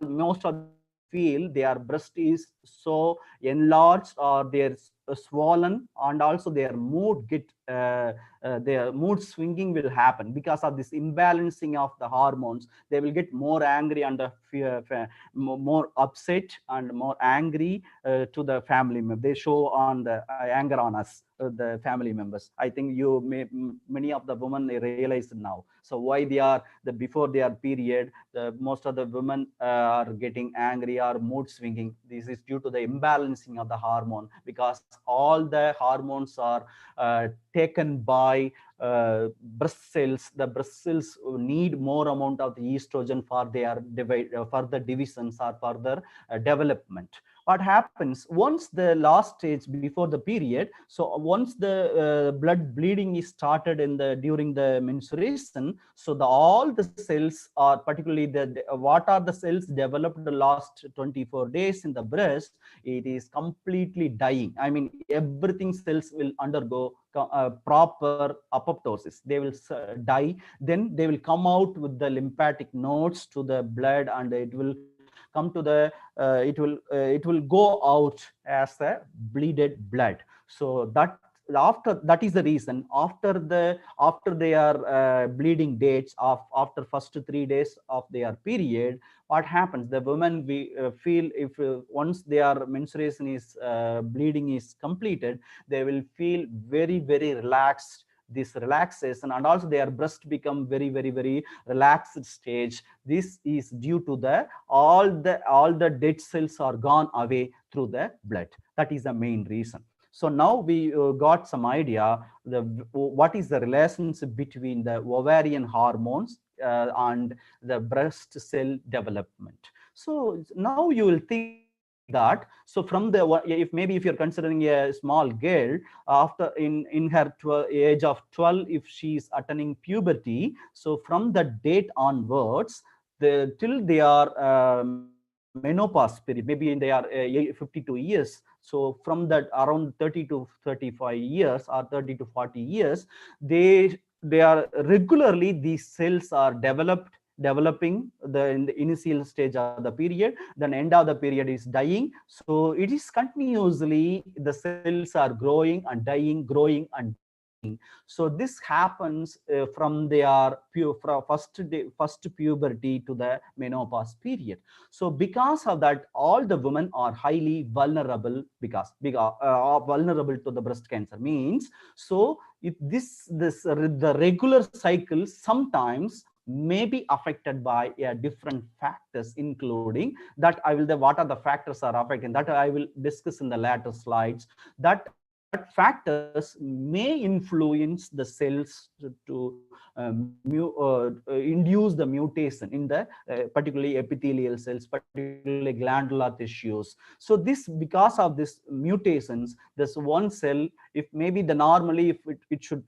most of the women feel their breast is so enlarged, or they're swollen, and also their mood get their mood swinging will happen because of this imbalancing of the hormones. They will get more angry and more upset and more angry to the family member. They show on the anger on us, the family members. I think many of the women, they realize now. So why they are before their period, most of the women are getting angry or mood swinging. This is due to the imbalancing of the hormone, because all the hormones are taken by breast cells. The breast cells need more amount of the estrogen for their further divisions or further development. What happens once the last stage before the period, so once the blood bleeding is started during the menstruation, so all the cells are, particularly what are the cells developed the last 24 days in the breast, it is completely dying. I mean, everything cells will undergo proper apoptosis. They will die. Then they will come out with the lymphatic nodes to the blood, and it will come to the it will go out as a bleeded blood. So that after, that is the reason, after their bleeding dates of after first 3 days of their period, what happens, the women we feel, if once their menstruation is bleeding is completed, they will feel very relaxed. This relaxation, and also their breast become very relaxed stage. This is due to the all the dead cells are gone away through the blood. That is the main reason. So now we got some idea what is the relationship between the ovarian hormones and the breast cell development. So now you will think that, so from the, if maybe if you're considering a small girl, after in her age of 12, if she is attaining puberty, so from the date onwards, till they are menopause period, maybe in they are 52 years, so from that around 30 to 35 years or 30 to 40 years, they are regularly, these cells are developing in the initial stage of the period, then end of the period is dying. So it is continuously, the cells are growing and dying, growing and dying. So this happens from their first puberty to the menopause period. So because of that, all the women are highly vulnerable because are vulnerable to the breast cancer. Means, so if the regular cycle sometimes may be affected by different factors, including that I will the what are the factors are affecting that I will discuss in the later slides. That factors may influence the cells induce the mutation in the particularly epithelial cells, particularly glandular tissues. So this, because of this mutations, this one cell, if maybe the normally if it should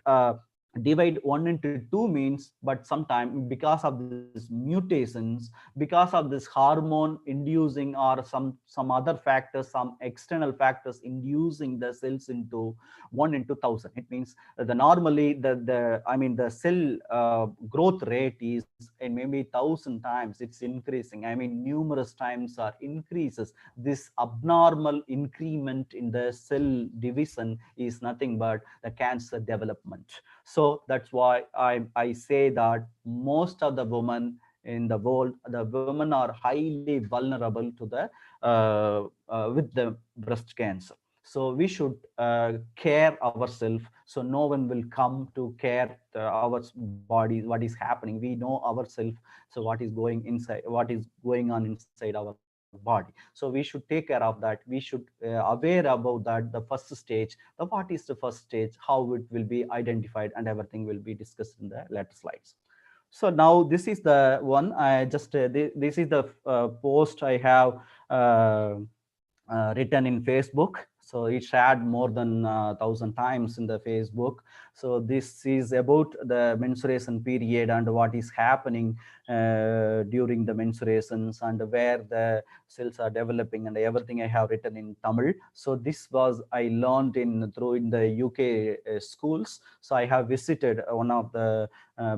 divide 1 into 2 means, but sometimes because of these mutations, because of this hormone inducing or some other factors, some external factors inducing the cells into 1 into 1000. It means the normally the I mean the cell growth rate is in maybe 1000 times, it's increasing. I mean numerous times are increases. This abnormal increment in the cell division is nothing but the cancer development. So that's why I say that most of the women in the world, the women are highly vulnerable to the with the breast cancer. So we should care ourselves, so no one will come to care our body, what is happening. We know ourselves, so what is going inside, what is going on inside our body. So we should take care of that. We should aware about that, the first stage, the what is the first stage, how it will be identified, and everything will be discussed in the later slides. So now this is the one I just this is the post I have written in Facebook. So it shared more than 1,000 times in the Facebook. So this is about the menstruation period and what is happening during the menstruations and where the cells are developing, and everything I have written in Tamil. So this was I learned in the UK schools. So I have visited one of the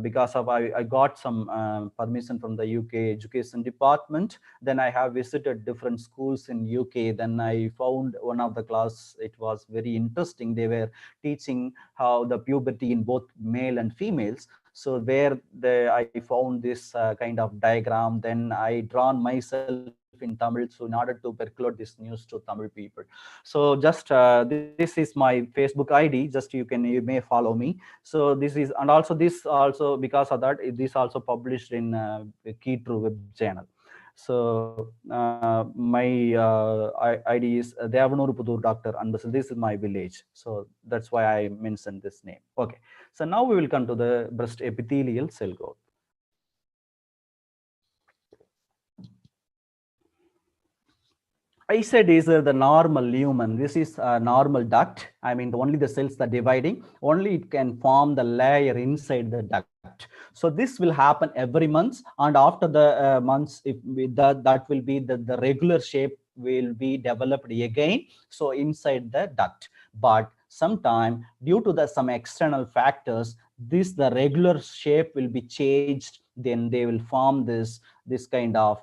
because of I got some permission from the UK education department. Then I have visited different schools in UK. Then I found one of the class, it was very interesting. They were teaching how the puberty in both male and females. So where I found this kind of diagram, then I drawn myself in Tamil, so in order to percolate this news to Tamil people. So just this is my Facebook ID, just you may follow me. So this is, and also this also, because of that, this also published in Key True Web channel. So my ID is Devanurpudur Dr. Anbasal. This is my village. So that's why I mentioned this name. Okay. So now we will come to the breast epithelial cell growth. I said is the normal lumen. This is a normal duct. I mean, only the cells are dividing. Only it can form the layer inside the duct. So this will happen every month, and after the months, if that will be the regular shape will be developed again. So inside the duct, but sometime due to some external factors, the regular shape will be changed. Then they will form this kind of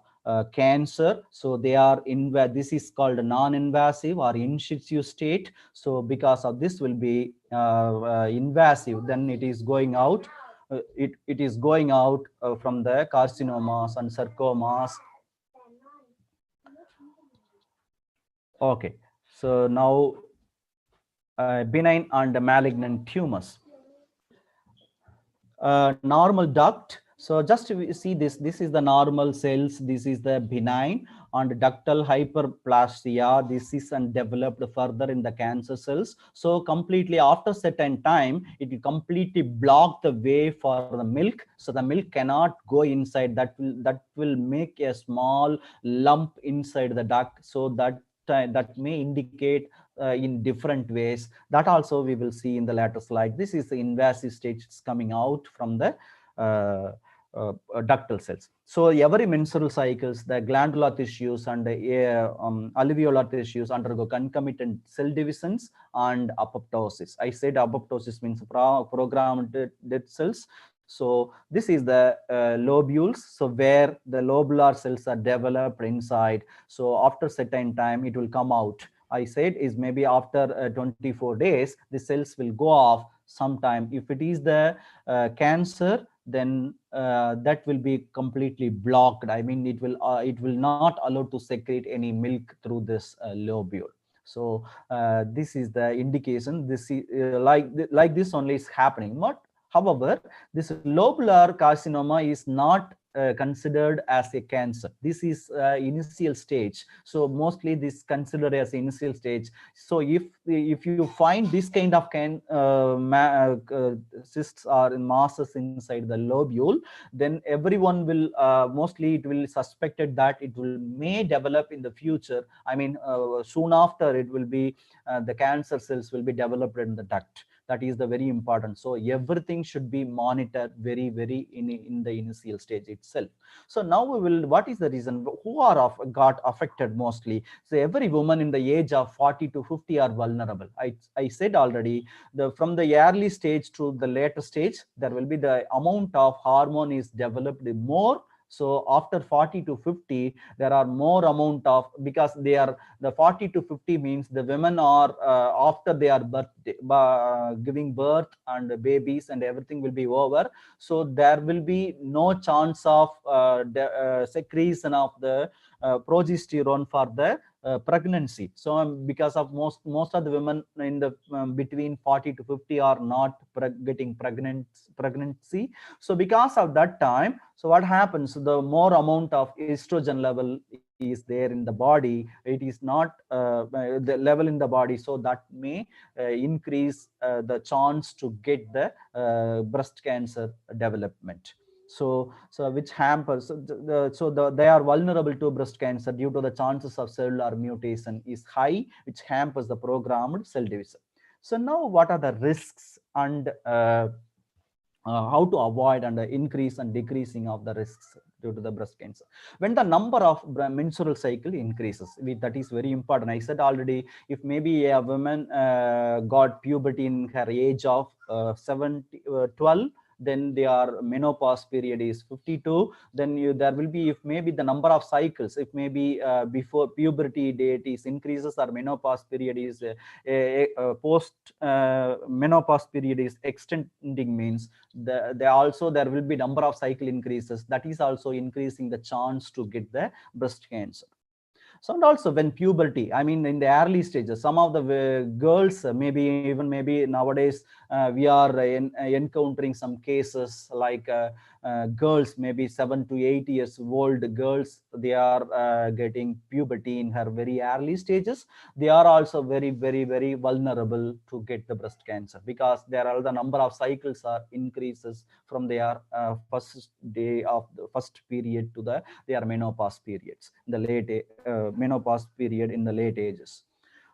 cancer. So they are this is called a non-invasive or in situ state. So because of this will be invasive, then it is going out. It is going out from the carcinomas and sarcomas. Okay, so now benign and malignant tumors. Normal duct. So just to see this is the normal cells, this is the benign, and ductal hyperplasia, this is developed further in the cancer cells. So completely after certain time, it will completely block the way for the milk. So the milk cannot go inside. That will make a small lump inside the duct. So that may indicate in different ways. That also we will see in the later slide. This is the invasive stage. It's coming out from the ductal cells. So every menstrual cycles, the glandular tissues and the alveolar tissues undergo concomitant cell divisions and apoptosis. I said apoptosis means programmed dead cells. So this is the lobules, so where the lobular cells are developed inside. So after certain time, it will come out. I said is maybe after 24 days, the cells will go off. sometime. If it is the cancer, then that will be completely blocked. I mean, it will not allow to secrete any milk through this lobule. So this is the indication. This is like this only is happening. But however, this lobular carcinoma is not considered as a cancer. This is initial stage. So mostly this considered as initial stage. So if you find this kind of cysts or masses inside the lobule, then everyone will mostly it will suspected that it will may develop in the future. I mean, soon after it will be the cancer cells will be developed in the duct. That is the very important. So everything should be monitored very in the initial stage itself. So now we will, what is the reason who are got affected mostly? So every woman in the age of 40 to 50 are vulnerable. I said already, from the early stage to the later stage, there will be the amount of hormone is developed more. So after 40 to 50, there are more amount of, because they are the 40 to 50 means the women are after they are giving birth and babies and everything will be over. So there will be no chance of secretion of the progesterone for the pregnancy. So because of most of the women in the between 40 to 50 are not getting pregnancy. So because of that time, so what happens, the more amount of estrogen level is there in the body, it is not the level in the body, so that may increase the chance to get the breast cancer development. So which hampers they are vulnerable to breast cancer due to the chances of cellular mutation is high, which hampers the programmed cell division. So now what are the risks and how to avoid and increase and decreasing of the risks due to the breast cancer? When the number of menstrual cycle increases, that is very important. I said already, if maybe a woman got puberty in her age of 12, then their menopause period is 52. Then there will be, if maybe the number of cycles, if maybe before puberty date is increases or menopause period is post menopause period is extending, means there will be number of cycle increases, that is also increasing the chance to get the breast cancer. So and also when puberty, I mean in the early stages, some of the girls, maybe even maybe nowadays we are encountering some cases like girls maybe 7 to 8 years old girls, they are getting puberty in her very early stages. They are also very vulnerable to get the breast cancer, because there are the number of cycles are increases from their first day of the first period to their menopause periods in the late menopause period in the late ages.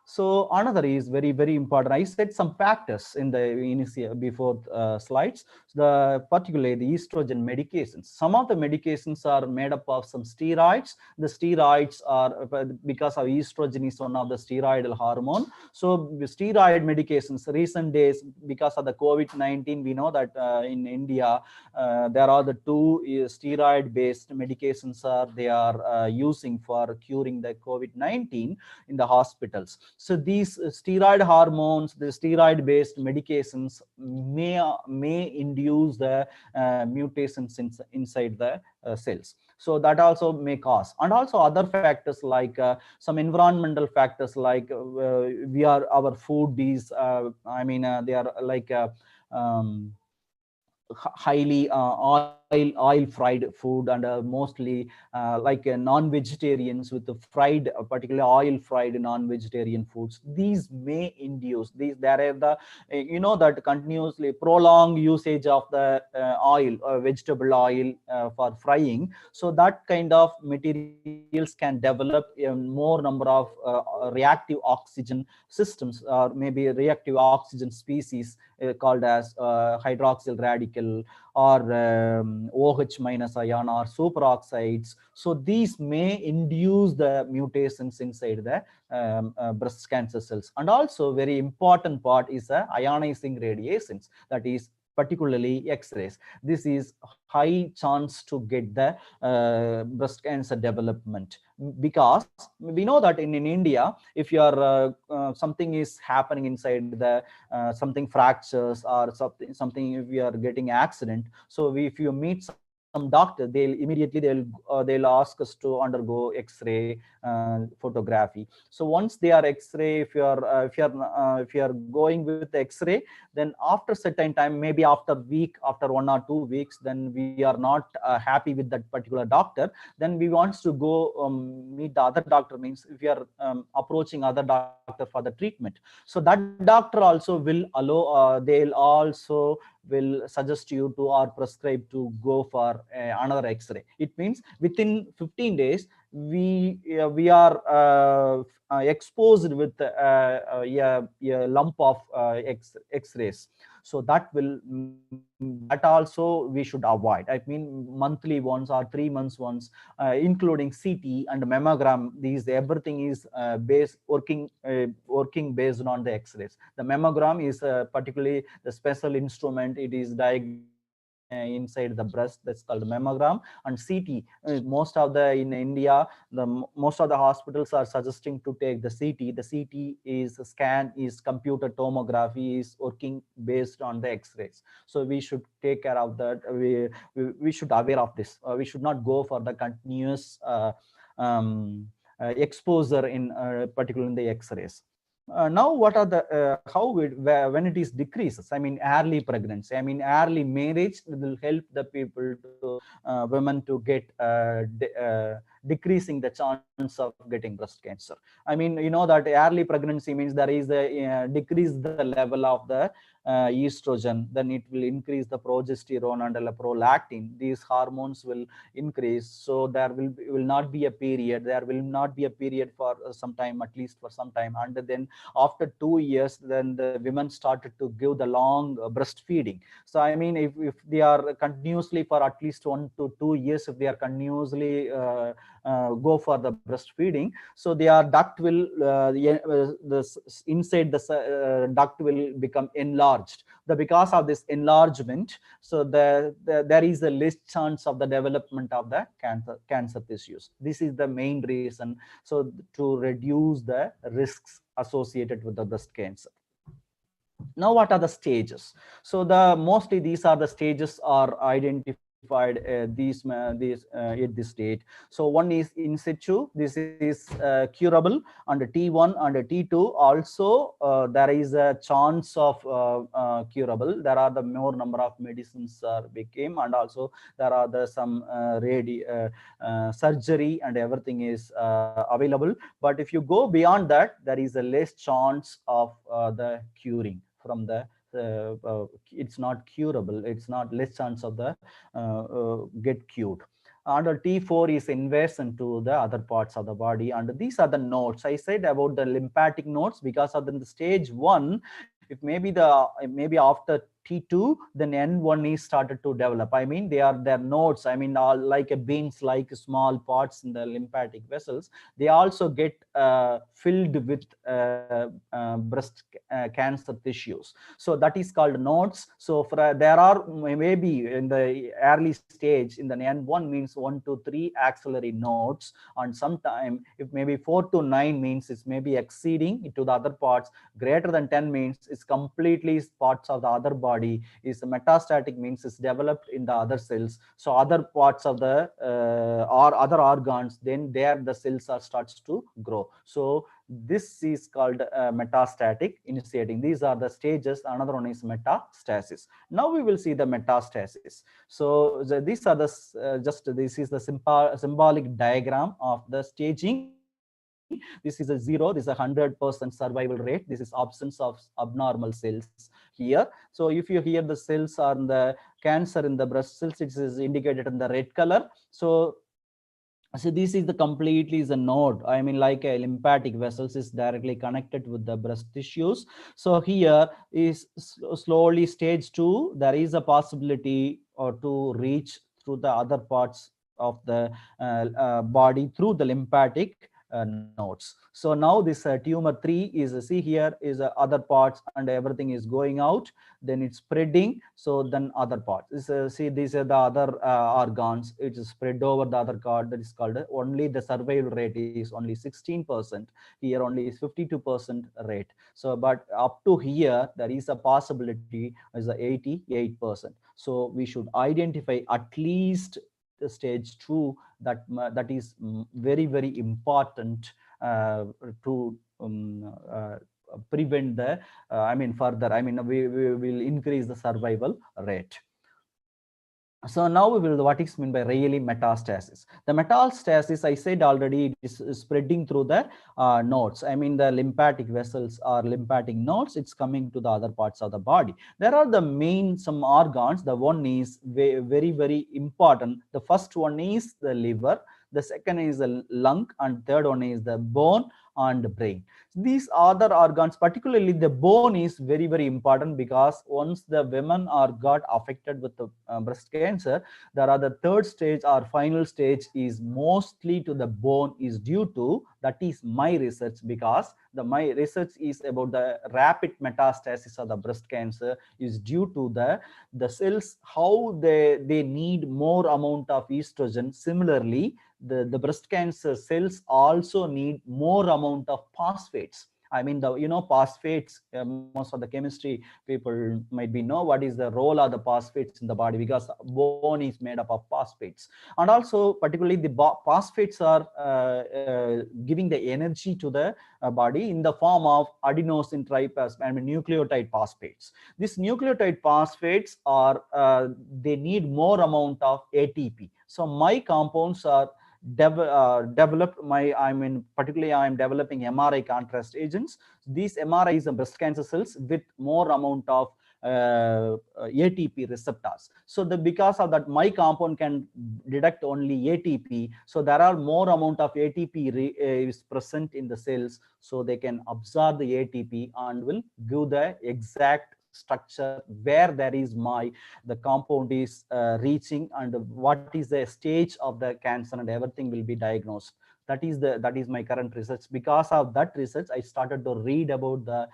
So another is very important. I said some factors in the initial before slides. Particularly the estrogen medications. Some of the medications are made up of some steroids. The steroids are because of estrogen is one of the steroidal hormone. So steroid medications recent days, because of the COVID-19, we know that in India there are the two steroid based medications they are using for curing the COVID-19 in the hospitals. So these steroid hormones, the steroid based medications may induce the mutations inside the cells. So that also may cause, and also other factors like some environmental factors like our food is they are like highly oil fried food, and mostly like non-vegetarians with the fried particularly oil fried non-vegetarian foods. These may induce these, there are the that continuously prolonged usage of the oil vegetable oil for frying. So that kind of materials can develop a more number of reactive oxygen systems, or maybe reactive oxygen species called as hydroxyl radical, or OH minus ion, or superoxides. So these may induce the mutations inside the breast cancer cells. And also very important part is ionizing radiations, that is particularly X-rays. This is high chance to get the breast cancer development, because we know that in India, if you are something is happening inside the something fractures or something, if you are getting accident, so if you meet some doctor, they'll immediately they'll ask us to undergo X-ray photography. So once they are X-ray, if you are going with X-ray, then after certain time, maybe after week, after 1 or 2 weeks, then we are not happy with that particular doctor, then we wants to go meet the other doctor. Means if you are approaching other doctor for the treatment, so that doctor also will allow, they'll also will suggest you to or prescribe to go for another X-ray. It means within 15 days we are exposed with a lump of X-rays. So that also we should avoid. I mean, monthly once or 3 months once, including CT and mammogram. These everything is working based on the X-rays. The mammogram is particularly the special instrument. It is diagnosed inside the breast. That's called mammogram. And CT, most of the in India, most of the hospitals are suggesting to take the CT. The CT is scan, is computer tomography, is working based on the X-rays. So we should take care of that. We should aware of this. We should not go for the continuous exposure in particularly in the X-rays. Now, what are the when it is decreases? I mean, early pregnancy. I mean, early marriage will help the people to women to get decreasing the chance of getting breast cancer. I mean, you know that early pregnancy means there is a decrease the level of the estrogen, then it will increase the progesterone and the prolactin. These hormones will increase, so there will not be a period. There will not be a period for some time, at least for some time, and then after 2 years, then the women started to give the long breastfeeding. So I mean, if they are continuously for at least 1 to 2 years, if they are continuously go for the breastfeeding, so their duct will inside the duct will become enlarged. Because of this enlargement, so there is a less chance of the development of the cancer tissues. This is the main reason, so to reduce the risks associated with the breast cancer. Now, what are the stages? So mostly these are the stages are identified at this stage. So one is in situ. This is curable, and T1 and T2 also there is a chance of curable. There are the more number of medicines became, and also there are some surgery and everything is available. But if you go beyond that, there is a less chance of the curing from the it's not curable, it's not less chance of the get cured. And T4 is invasion to the other parts of the body, and these are the nodes. I said about the lymphatic nodes, because of the stage 1, if maybe after T2, then N1 is started to develop. I mean, their nodes, I mean, are like a beans, like small parts in the lymphatic vessels. They also get filled with breast cancer tissues. So that is called nodes. So there are maybe in the early stage, in the N1 means 1 to 3 axillary nodes, and sometime if maybe 4 to 9 means it's maybe exceeding to the other parts. Greater than 10 means it's completely parts of the other body. Is metastatic means it's developed in the other cells. So other parts of the or other organs, then there the cells starts to grow. So this is called metastatic initiating. These are the stages. Another one is metastasis. Now we will see the metastasis. So these are the this is the symbolic diagram of the staging. This is a 0. This is 100% survival rate. This is absence of abnormal cells here. So if you hear the cells are in the cancer in the breast cells, it is indicated in the red color. So this is the completely is a node. I mean, like a lymphatic vessels is directly connected with the breast tissues. So here is slowly stage 2. There is a possibility to reach through the other parts of the body through the lymphatic nodes. So now this tumor 3 is see here is other parts and everything is going out, then it's spreading. So then other parts is see these are the other organs, it is spread over the other card, that is called only the survival rate is only 16%, here only is 52% rate. So but up to here there is a possibility is a 88%. So we should identify at least the stage 2, that is very very important to prevent the I mean further, I mean we will increase the survival rate. So now we will, what is meant by really metastasis? The metastasis, I said already, it is spreading through the nodes. I mean the lymphatic vessels or lymphatic nodes, it's coming to the other parts of the body. There are the main some organs. The one is very very important. The first one is the liver, the second is the lung, and third one is the bone and brain. These other organs, particularly the bone, is very very important, because once the women are got affected with the breast cancer, there are the third stage or final stage is mostly to the bone is due to, that is my research, because my research is about the rapid metastasis of the breast cancer is due to the cells, how they need more amount of estrogen. Similarly, the breast cancer cells also need more amount of phosphates. I mean the phosphates, most of the chemistry people might be know what is the role of the phosphates in the body, because bone is made up of phosphates. And also particularly the phosphates are giving the energy to the body in the form of adenosine triphosphate, I mean nucleotide phosphates. These nucleotide phosphates are they need more amount of ATP. So my compounds are developed, I mean particularly I am developing MRI contrast agents. These MRIs and breast cancer cells with more amount of ATP receptors. So because of that, my compound can detect only ATP. So there are more amount of ATP is present in the cells, so they can absorb the ATP and will give the exact structure where there is the compound is reaching, and what is the stage of the cancer, and everything will be diagnosed. That is my current research. Because of that research, I started to read about the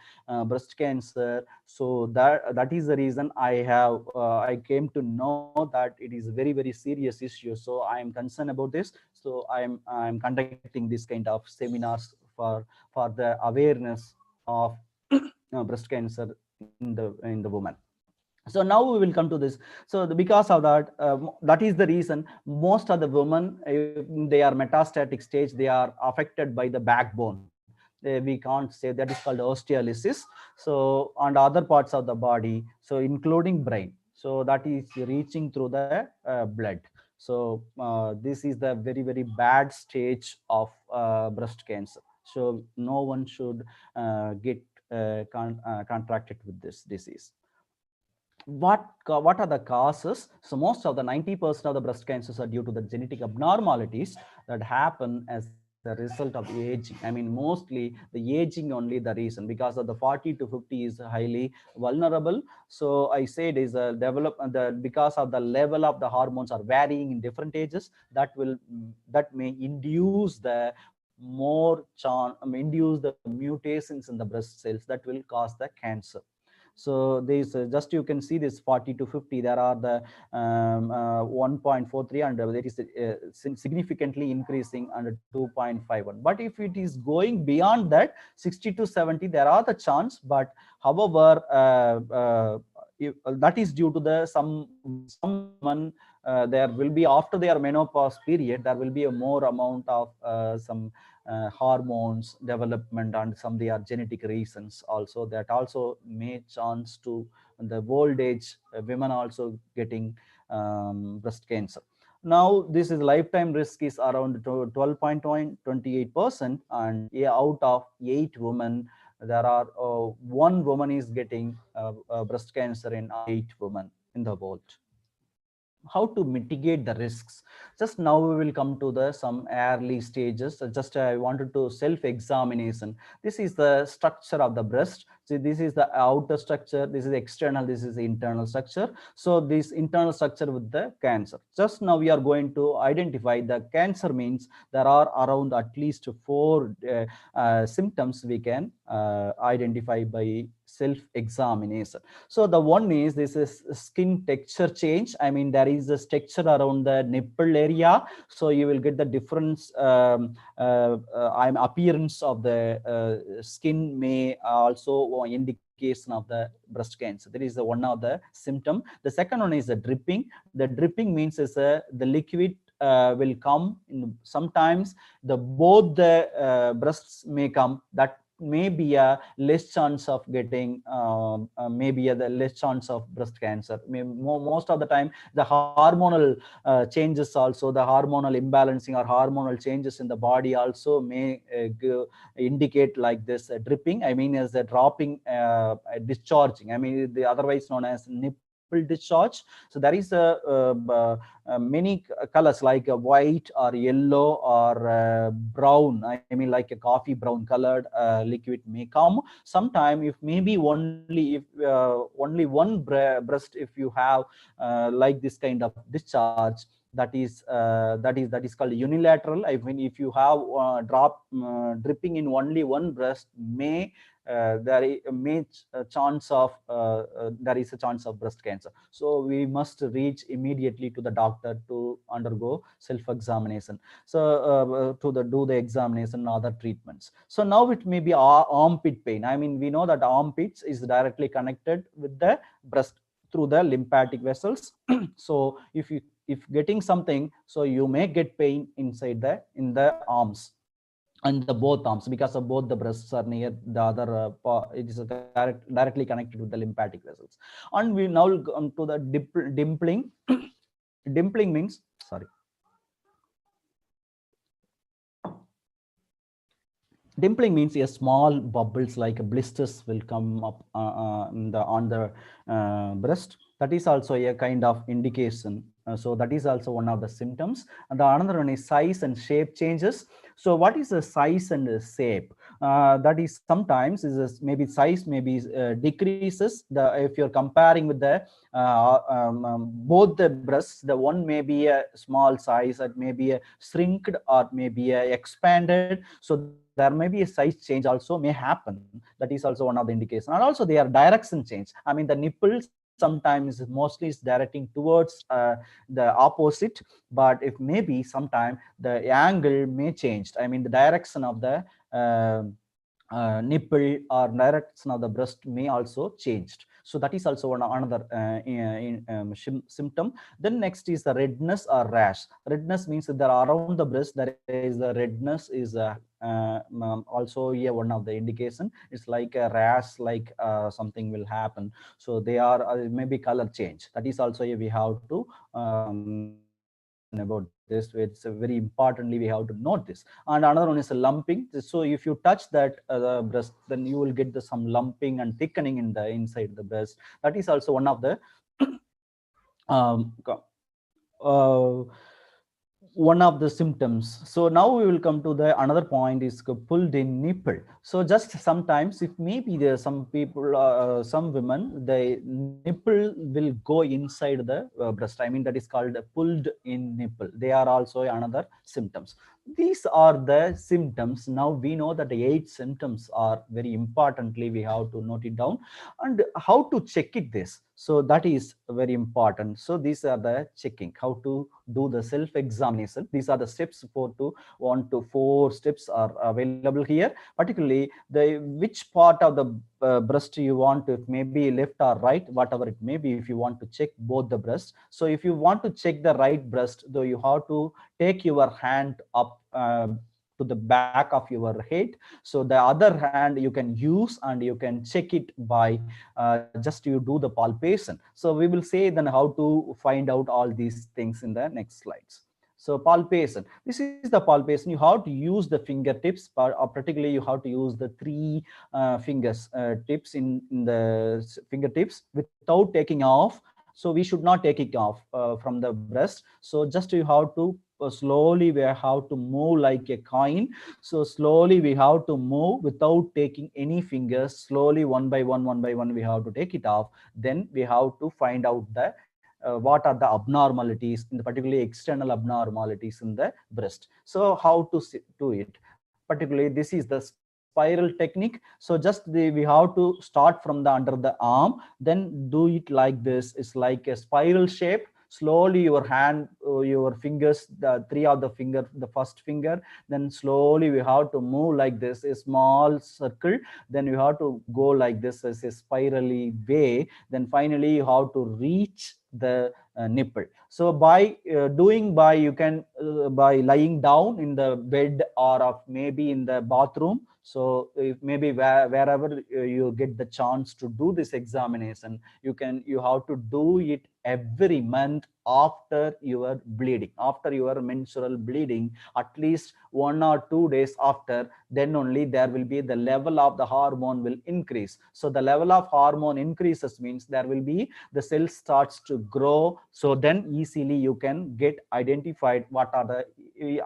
breast cancer. So that is the reason I came to know that it is very very serious issue. So I am concerned about this. So I'm conducting this kind of seminars for the awareness of breast cancer in the woman. So now we will come to this. So because of that, that is the reason most of the women, if they are metastatic stage, they are affected by the backbone. We can't say, that is called osteolysis. So and other parts of the body, so including brain, so that is reaching through the blood. So this is the very very bad stage of breast cancer. So no one should get contracted with this disease. What are the causes? So most of the 90% of the breast cancers are due to the genetic abnormalities that happen as a result of aging. I mean mostly the aging only the reason, because of the 40 to 50 is highly vulnerable. So I say it is a because of the level of the hormones are varying in different ages, that may induce the induce the mutations in the breast cells that will cause the cancer. So these just you can see this 40 to 50, there are the 1.43, and there is significantly increasing under 2.51. But if it is going beyond that 60 to 70, there are the chance. But however, that is due to the some women, there will be, after their menopause period, there will be a more amount of some hormones development, and some they are genetic reasons also, that also may chance to the old age women also getting breast cancer. Now this is lifetime risk is around 12.28%, and out of 8 women, there are 1 woman is getting breast cancer in 8 women in the world. How to mitigate the risks? Just now we will come to the some early stages. Just I wanted to self examination. This is the structure of the breast. See, this is the outer structure, this is external, this is the internal structure. So this internal structure with the cancer. Just now we are going to identify the cancer means there are around at least 4 symptoms we can identify by self-examination. So the one is this is skin texture change. I mean, there is a texture around the nipple area, so you will get the difference appearance of the skin may also indication of the breast cancer. That is the one of the symptom. The second one is the dripping. The dripping means is the liquid will come in. Sometimes the both the breasts may come. That may be a less chance of getting maybe the less chance of breast cancer. Most of the time the hormonal changes, also the hormonal imbalancing or hormonal changes in the body also may indicate like this dripping. I mean, as a dropping discharging. I mean, the otherwise known as nipple discharge. So there is many colors like white or yellow or brown. I mean, like a coffee brown colored liquid may come. Sometime if maybe only if only one breast if you have like this kind of discharge, that is called unilateral. I mean, if you have dripping in only one breast, may there is a chance of there is a chance of breast cancer. So we must reach immediately to the doctor to undergo self-examination. So do the examination and other treatments. So now it may be armpit pain. I mean, we know that armpits is directly connected with the breast through the lymphatic vessels. So if getting something, so you may get pain inside in the arms and the both arms, because of both the breasts are near the other it is directly connected with the lymphatic vessels. And we now come to the dimpling. Dimpling means, sorry, dimpling means a small bubbles like blisters will come up on the breast. That is also a kind of indication. So that is also one of the symptoms. And the another one is size and shape changes. So what is the size and the shape? That is sometimes is maybe size maybe decreases. If you're comparing with the both the breasts, the one may be a small size, it may be a shrinked or maybe a expanded. So there may be a size change also may happen. That is also one of the indications. And also they are direction change. I mean, the nipple sometimes mostly is directing towards the opposite, but if maybe sometime the angle may change. I mean, the direction of the nipple or direction of the breast may also changed. So that is also another symptom. Then next is the redness or rash. Redness means that there are around the breast there is the redness is also one of the indication. It's like a rash, like something will happen. So they are maybe color change. That is also we have to about this. It's very importantly we have to note this. And another one is a lumping. So if you touch that the breast, then you will get some lumping and thickening in the inside the breast. That is also one of the one of the symptoms. So now we will come to the another point is pulled in nipple. So just sometimes if maybe there are some people, some women, the nipple will go inside the breast. I mean, that is called pulled in nipple. They are also another symptoms. These are the symptoms. Now we know that the 8 symptoms are very importantly we have to note it down. And how to check it this. So that is very important. So these are the checking, how to do the self-examination. These are the steps 1 to 4 steps are available here. Particularly which part of the breast you want to, maybe left or right, whatever it may be, if you want to check both the breasts. So if you want to check the right breast, though, you have to take your hand up to the back of your head. So the other hand you can use and you can check it by just you do the palpation. So we will say then how to find out all these things in the next slides. So palpation, this is the palpation. You have to use the fingertips, particularly you have to use the 3 fingers tips in the fingertips without taking off. So we should not take it off from the breast. So just you have to slowly we have to move like a coin. So slowly we have to move without taking any fingers. Slowly, one by one, we have to take it off. Then we have to find out the what are the abnormalities, in the particularly external abnormalities in the breast. So how to do it? Particularly, this is the spiral technique. So just we have to start from the under the arm, then do it like this. It's like a spiral shape. Slowly your hand, your fingers, the three of the finger, the first finger, then slowly we have to move like this, a small circle. Then you have to go like this as a spirally way. Then finally you have to reach the nipple. So by doing by, you can by lying down in the bed or of maybe in the bathroom. So if maybe wherever you get the chance to do this examination, you have to do it every month after your bleeding, after your menstrual bleeding, at least 1 or 2 days after. Then only there will be the level of the hormone will increase. So the level of hormone increases means there will be the cell starts to grow. So then easily you can get identified what are the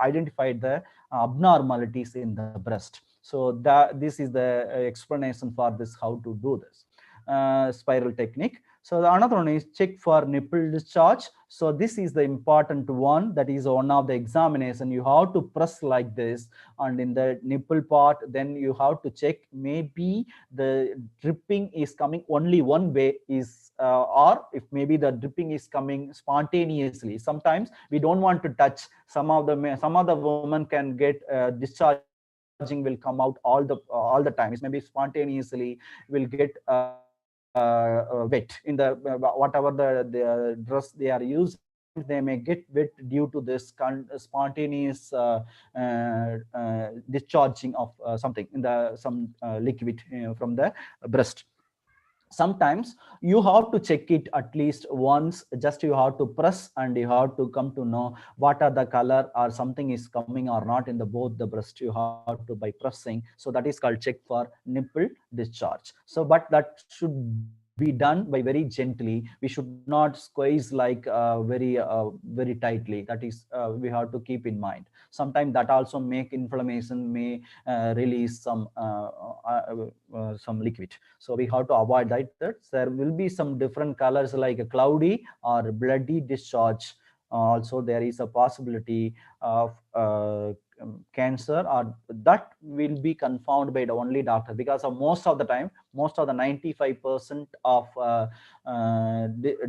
identified the abnormalities in the breast. So this is the explanation for this, how to do this spiral technique. So the another one is check for nipple discharge. So this is the important one. That is one of the examination. You have to press like this, and in the nipple part, then you have to check maybe the dripping is coming only one way, is or if maybe the dripping is coming spontaneously. Sometimes we don't want to touch. Some of the women can get discharging will come out all the times. Maybe spontaneously will get wet in the whatever the dress they are using. Sometimes they may get wet due to this spontaneous discharging of something in the some liquid from the breast. Sometimes you have to check it at least once. Just you have to press and you have to come to know what are the color or something is coming or not in the both the breast. You have to by pressing. So that is called check for nipple discharge. So but that should be done by very gently. We should not squeeze like very tightly. That is we have to keep in mind. Sometimes that also make inflammation, may release some liquid. So we have to avoid that. There will be some different colors like a cloudy or bloody discharge. Also there is a possibility of cancer, or that will be confirmed by the only doctor, because of most of the time, most of the 95% of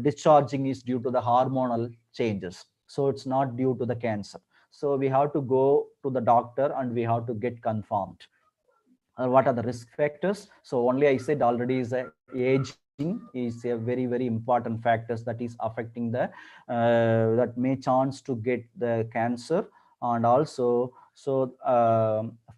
discharging is due to the hormonal changes. So it's not due to the cancer. So we have to go to the doctor and we have to get confirmed. What are the risk factors? So only I said already is aging is a very important factors that is affecting the that may chance to get the cancer. And also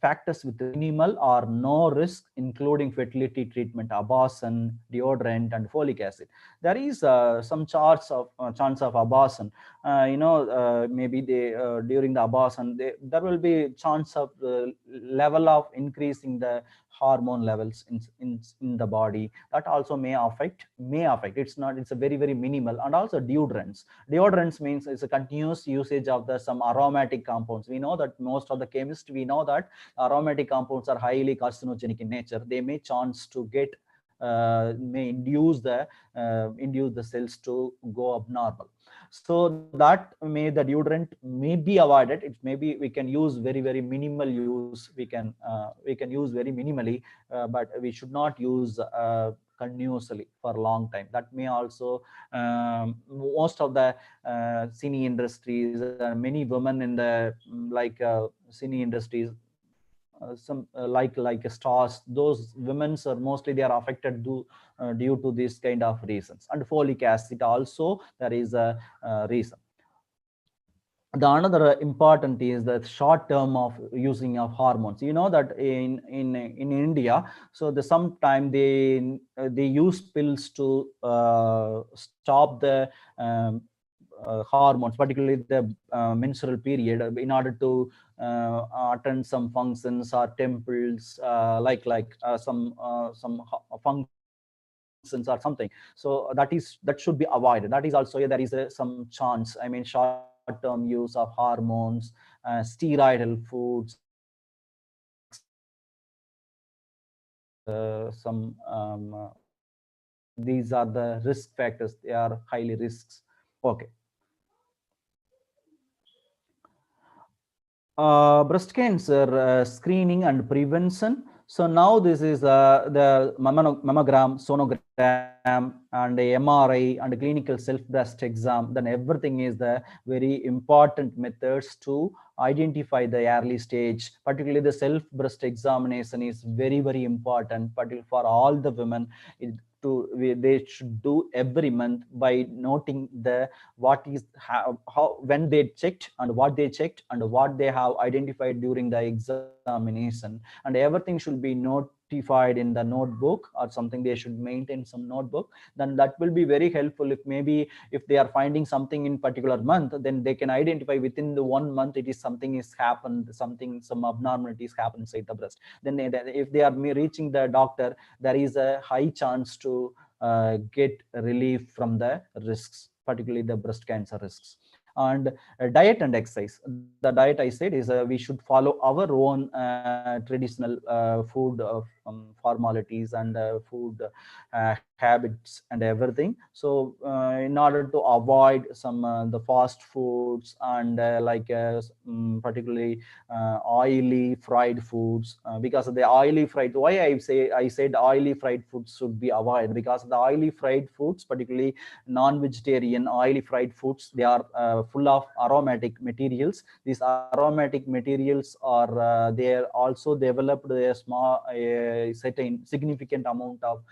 factors with minimal or no risk, including fertility treatment, abortion, deodorant, and folic acid. There is some chance of abortion. Maybe they during the abortion there will be chance of level of increasing the hormone levels in the body. That also may affect. It's not, it's a very minimal. And also deodorants means it's a continuous usage of the some aromatic compounds. We know that most of the chemists, we know that aromatic compounds are highly carcinogenic in nature. They may chance to get may induce the cells to go abnormal. So that may the deodorant may be avoided. It may be we can use very minimal use. We can use very minimally, but we should not use continuously for a long time. That may also most of the cine industries, many women in the cine industries, some like stars, those women are mostly they are affected due to this kind of reasons. And folic acid also there is a reason. The another important is the short term of using of hormones. You know that in India, so the sometime they use pills to stop the hormones, particularly the menstrual period, in order to attend some functions or temples, some functions or something. So that should be avoided. That is also there is some chance, I mean short term short-term use of hormones, steroidal foods, some these are the risk factors. They are highly risks. Okay. Breast cancer screening and prevention. So now this is the mammogram, sonogram, and MRI and clinical self-breast exam. Then everything is the very important methods to identify the early stage. Particularly the self-breast examination is very important, particularly for all the women. They should do every month by noting the what is how when they checked and what they checked and what they have identified during the examination, and everything should be notified in the notebook or something. They should maintain some notebook. Then that will be very helpful. If maybe if they are finding something in particular month, then they can identify within the 1 month it is something is happened, something, some abnormalities happen inside the breast. Then if they are reaching the doctor, there is a high chance to get relief from the risks, particularly the breast cancer risks. And diet and exercise. The diet, I said, is we should follow our own traditional food formalities and food habits and everything. So in order to avoid some the fast foods and particularly oily fried foods, because of the oily fried, why I said oily fried foods should be avoided, because the oily fried foods, particularly non-vegetarian oily fried foods, they are full of aromatic materials. These aromatic materials are they are also developed a small certain significant amount of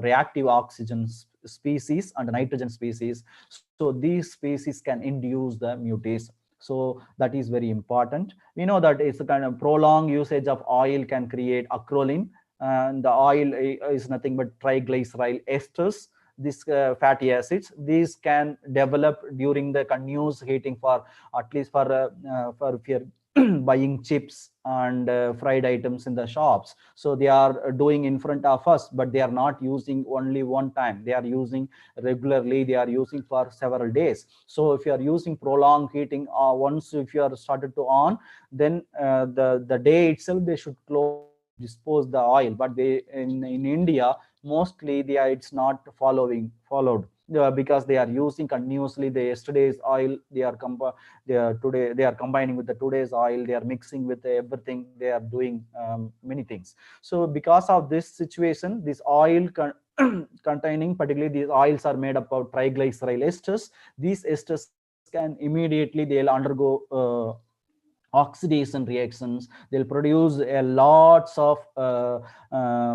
reactive oxygen species and nitrogen species. So these species can induce the mutation. So that is very important. We know that it's a kind of prolonged usage of oil can create acrolein, and the oil is nothing but triglyceryl esters. These fatty acids, these can develop during the continuous heating, for at least for if you're buying chips and fried items in the shops. So they are doing in front of us, but they are not using only one time. They are using regularly. They are using for several days. So if you are using prolonged heating, once if you are started to on, then the day itself they should close, dispose the oil. But they in India mostly it's not followed, because they are using continuously the yesterday's oil. They are combining with the today's oil. They are mixing with everything. They are doing many things. So because of this situation, this oil containing, particularly these oils are made up of triglyceryl esters. These esters can immediately they'll undergo oxidation reactions. They'll produce a lots of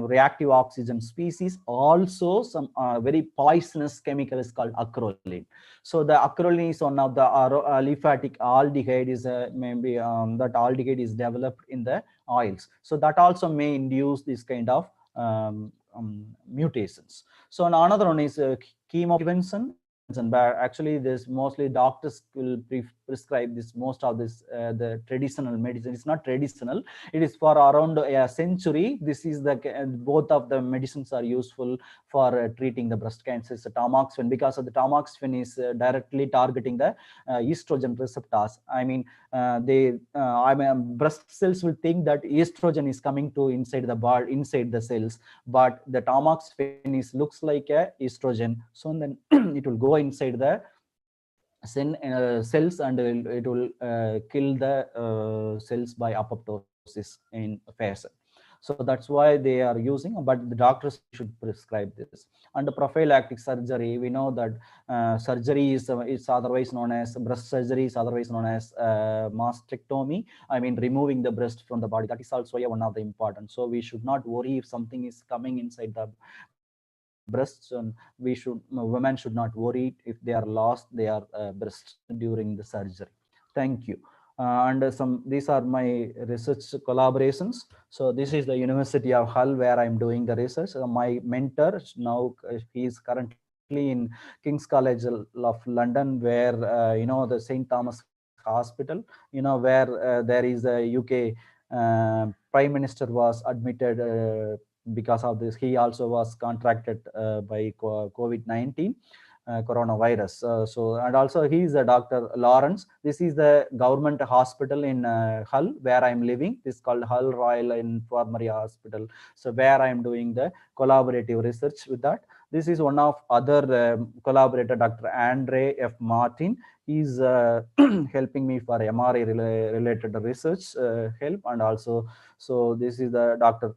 reactive oxygen species. Also some very poisonous chemical is called acrolein. So the acrolein is one of the lymphatic aldehyde is maybe that aldehyde is developed in the oils. So that also may induce this kind of mutations. So another one is chemo prevention. But actually this mostly doctors will prescribe this, most of this the traditional medicine. It's not traditional, it is for around a century. This is the both of the medicines are useful for treating the breast cancer. It's a tamoxifen, because of the tamoxifen is directly targeting the estrogen receptors. I mean breast cells will think that estrogen is coming to inside the bar, inside the cells, but the tamoxifen is looks like a estrogen. So then it will go inside the cells, and it will kill the cells by apoptosis in phase. So that's why they are using, but the doctors should prescribe this. And the prophylactic surgery, we know that surgery is otherwise known as breast surgery, is otherwise known as mastectomy. I mean removing the breast from the body. That is also one of the important. So we should not worry if something is coming inside the breasts, and women should not worry if they are lost their breasts during the surgery. Thank you. These are my research collaborations. So this is the University of Hull where I'm doing the research. My mentor now, he is currently in King's College of London, where the St. Thomas Hospital, where there is a UK Prime Minister was admitted because of this. He also was contracted by COVID-19. coronavirus. And also he is a Dr. Lawrence. This is the government hospital in Hull where I'm living. This is called Hull Royal Infirmary Hospital. So where I'm doing the collaborative research with that. This is one of other collaborator, Dr. Andre F. Martin. He's helping me for MRI related research help. And also, so this is the doctor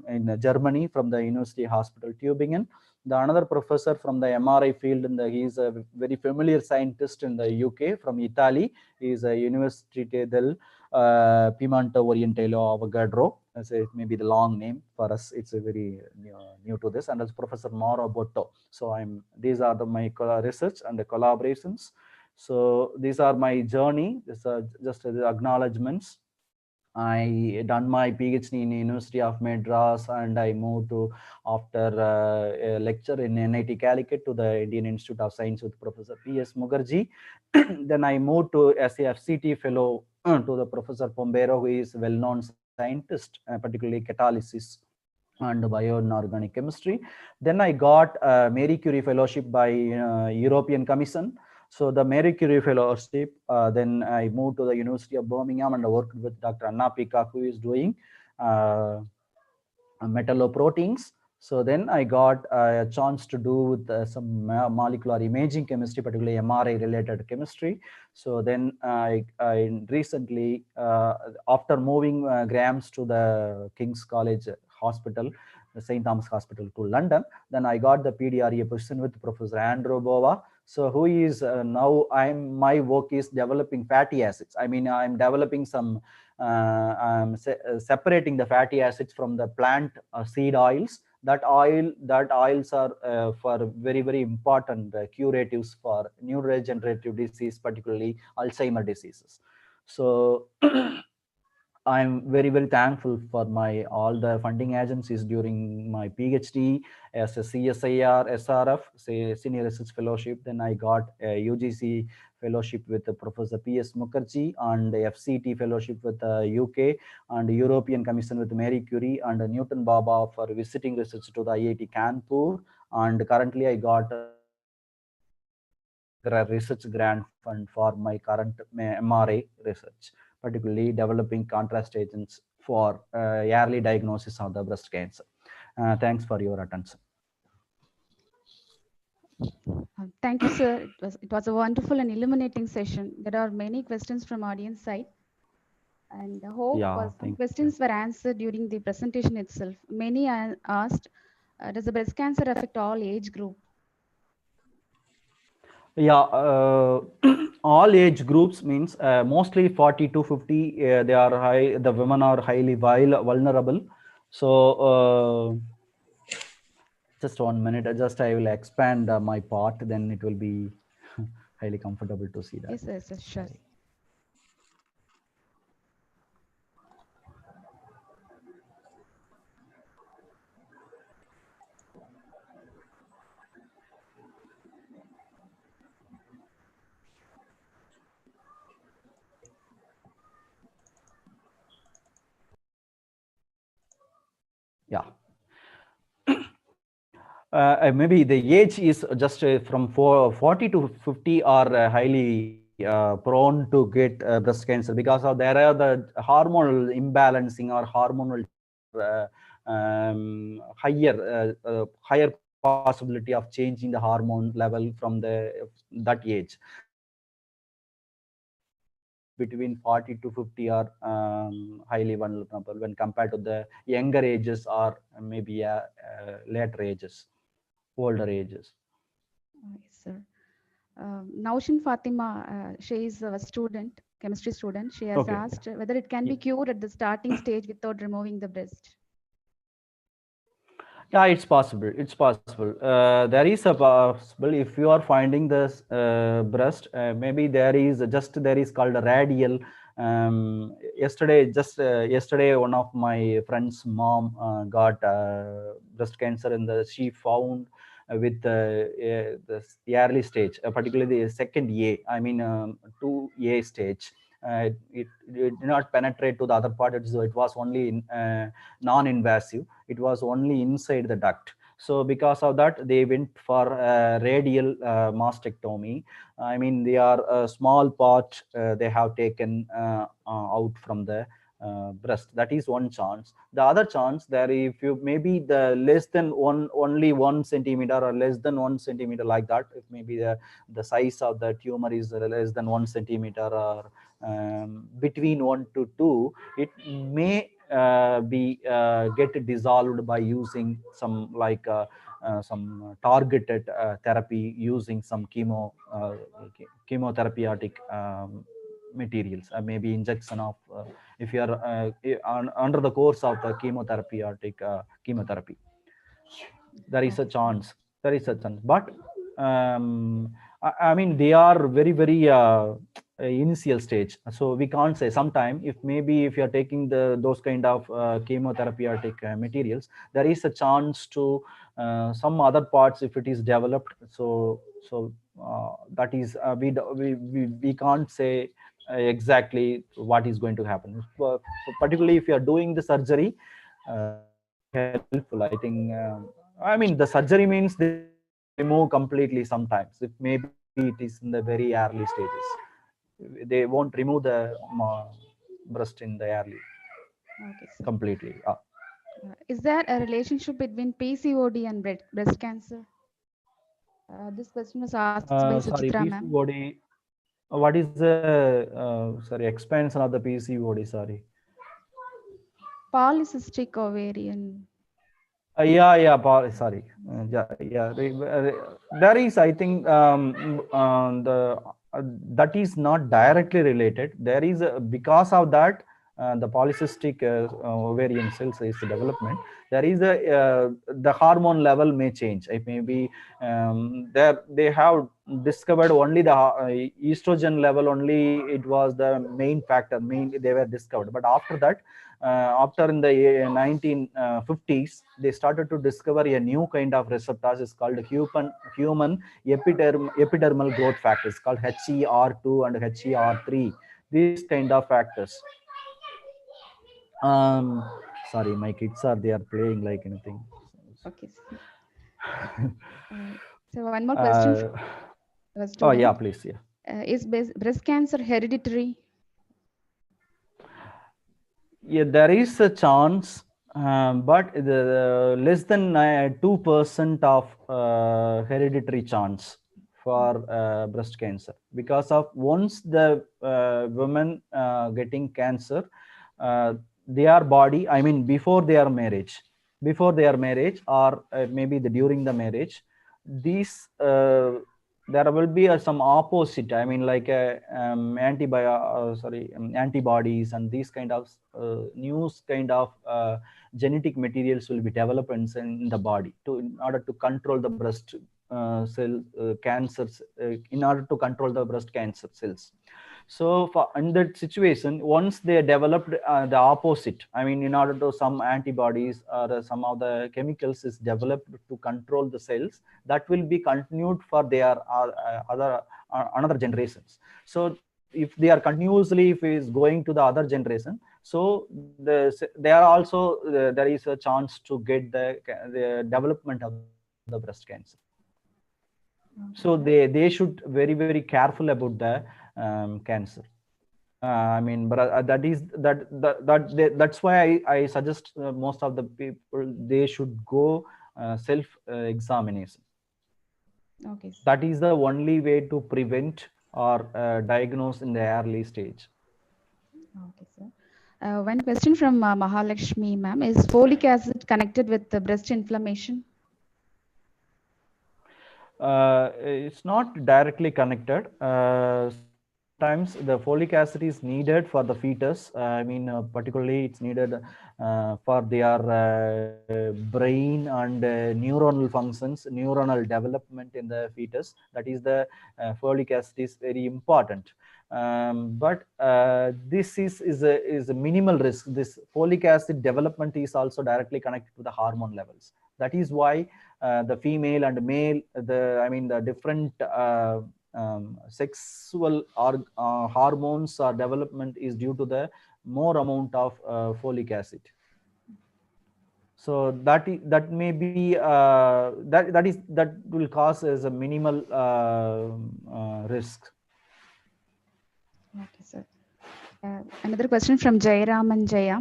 in Germany from the University Hospital Tübingen. The another professor from the MRI field, he is a very familiar scientist in the UK from Italy. He is a University del Piemonte Orientale Avogadro. So it may be the long name for us. It's a very new to this. And as Professor Mauro Botto. So these are my research and the collaborations. So these are my journey. These are just the acknowledgments. I done my PhD in University of Madras, and I moved to after a lecture in NIT Calicut to the Indian Institute of Science with Professor P.S. Mukherjee. Then I moved to as a FCT fellow to the Professor Pombero, who is a well-known scientist, particularly catalysis and bioinorganic chemistry. Then I got a Marie Curie Fellowship by European Commission. So the Marie Curie Fellowship, then I moved to the University of Birmingham and I worked with Dr. Anna Peacock, who is doing metalloproteins. So then I got a chance to do with some molecular imaging chemistry, particularly MRI related chemistry. So then I recently, after moving Grams to the King's College Hospital, the St. Thomas Hospital to London, then I got the PDRA position with Professor Andrew Bova. So who is now my work is developing fatty acids. I mean, I'm developing some I'm separating the fatty acids from the plant seed oils. That oils are for very, very important curatives for neurodegenerative disease, particularly Alzheimer diseases. So I'm very, very thankful for all the funding agencies during my PhD as a CSIR, SRF, Senior Research Fellowship. Then I got a UGC Fellowship with Professor P.S. Mukherjee and FCT Fellowship with UK and European Commission with Marie Curie and Newton Baba for visiting research to the IIT Kanpur. And currently I got a research grant fund for my current MRA research, particularly developing contrast agents for early diagnosis of the breast cancer. Thanks for your attention. Thank you, sir. It was a wonderful and illuminating session. There are many questions from audience side, and I hope some questions were answered during the presentation itself. Many asked, does the breast cancer affect all age group? Yeah, all age groups means mostly 40 to 50. They are high. The women are highly vulnerable. So just 1 minute. I will expand my part. Then it will be highly comfortable to see that. Yes, sure. Yeah. Maybe the age is just from 40 to 50 are highly prone to get breast cancer because of there are the hormonal imbalancing or hormonal higher possibility of changing the hormone level from that age. Between 40 to 50 are highly vulnerable when compared to the younger ages or maybe later ages, older ages. Yes, sir. Naushin Fatima, she is a student, chemistry student. She has asked whether it can be cured at the starting stage without removing the breast. Yeah, it's possible. It's possible. There is a possible if you are finding this breast. Maybe there is called a radial. Yesterday, one of my friend's mom got breast cancer, and she found with the early stage, particularly the second A. I mean, 2A stage. It did not penetrate to the other part. So it was only non-invasive. It was only inside the duct. So because of that, they went for radial mastectomy. I mean, they are a small part they have taken out from the breast. That is one chance. The other chance, there if you maybe the less than only 1 centimeter or less than 1 centimeter, like that, if maybe the size of the tumor is less than 1 centimeter or between 1 to 2, it may be get dissolved by using some like some targeted therapy, using some chemotherapeutic materials, maybe injection of if you are under the course of the chemotherapeutic chemotherapy. There is a chance, but I mean, they are very very initial stage, so we can't say. Sometime, if maybe if you are taking those kind of chemotherapeutic materials, there is a chance to some other parts if it is developed. That is we can't say exactly what is going to happen. Particularly if you are doing the surgery, that is very helpful, I think. I mean, the surgery means they will remove completely sometimes, if maybe it is in the very early stages. They won't remove the breast in the early Okay, sir. completely. Is there a relationship between PCOD and breast cancer? This question was asked by Sorry, Suchitra ma'am. PCOD. What is the sorry, expansion of the PCOD? Sorry. Polycystic ovarian. Yeah, sorry. Yeah. There is, I think, the that is not directly related. There is because of that, the polycystic ovarian cells is development. There is a the hormone level may change. It may be there. They have discovered only the estrogen level. Only it was the main factor. Main they were discovered, but after that, after in the 1950s, they started to discover a new kind of receptors. It's called human epidermal growth factors, called HER2 and HER3. These kind of factors. Um, Sorry, my kids are playing like anything. Okay, sir. So one more question from a Oh yeah, student. please. Yeah. Is breast cancer hereditary? Yeah, there is a chance, but the less than 2% of hereditary chance for breast cancer, because of once the women getting cancer, their body, I mean, before their marriage, or maybe during the marriage, these there will be some opposite, I mean, like antibodies and these kind of new kind of genetic materials will be developed in the body in order to control the breast cell cancers, in order to control the breast cancer cells. So in that situation, once they developed the opposite, I mean, in order to some antibodies or some of the chemicals is developed to control the cells, that will be continued for their other another generations. So if they are continuously, if is going to the other generation, so they are also there is a chance to get the development of the breast cancer. So they should very very careful about the cancer. I mean, but that's why I suggest most of the people, they should go self examination. Okay, sir. That is the only way to prevent or diagnose in the early stage. Okay, sir. One question from Mahalakshmi ma'am. Is folic acid connected with the breast inflammation? It's not directly connected. Sometimes the folic acid is needed for the fetus. I mean, particularly it's needed for their brain and neuronal functions, neuronal development in the fetus. That is the folic acid is very important. But this is a minimal risk. This folic acid development is also directly connected to the hormone levels. That is why the female and male, the different sexual hormones or development is due to the more amount of folic acid. So that may be that will cause as a minimal risk. Okay, sir. Another question from Jairam and Jaya.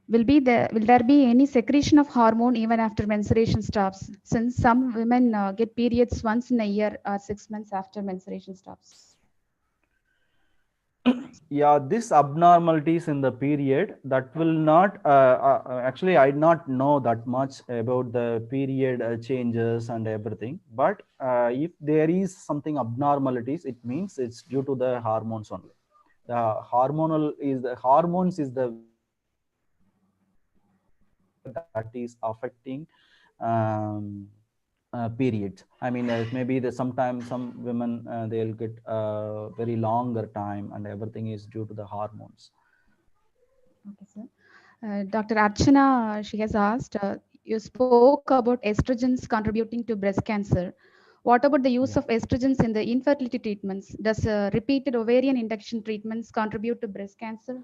Will there be any secretion of hormone even after menstruation stops? Since some women get periods once in a year or 6 months after menstruation stops. Yeah, this abnormalities in the period, that will not actually I not know that much about the period changes and everything, but if there is something abnormalities, it means it's due to the hormones only. The hormonal is the hormones is the that is affecting periods. I mean, maybe the sometimes some women they'll get very longer time, and everything is due to the hormones. Okay, sir. Dr. Archana, she has asked, you spoke about estrogens contributing to breast cancer. What about the use of Yeah. estrogens in the infertility treatments? Does repeated ovarian induction treatments contribute to breast cancer?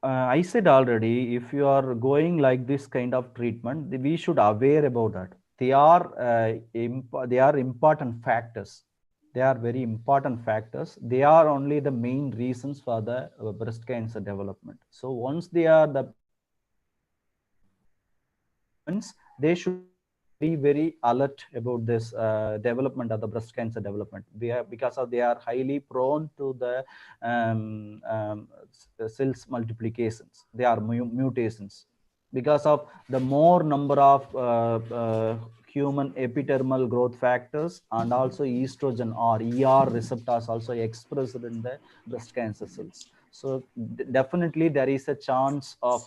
I said already, if you are going like this kind of treatment, we should aware about that. They are they are important factors. They are very important factors. They are only the main reasons for the breast cancer development. So once they are the they should very alert about this development of the breast cancer development. Because of they are highly prone to the cells multiplications. They are mutations. Because of the more number of human epidermal growth factors, and also estrogen or ER receptors also expressed in the breast cancer cells. So definitely there is a chance of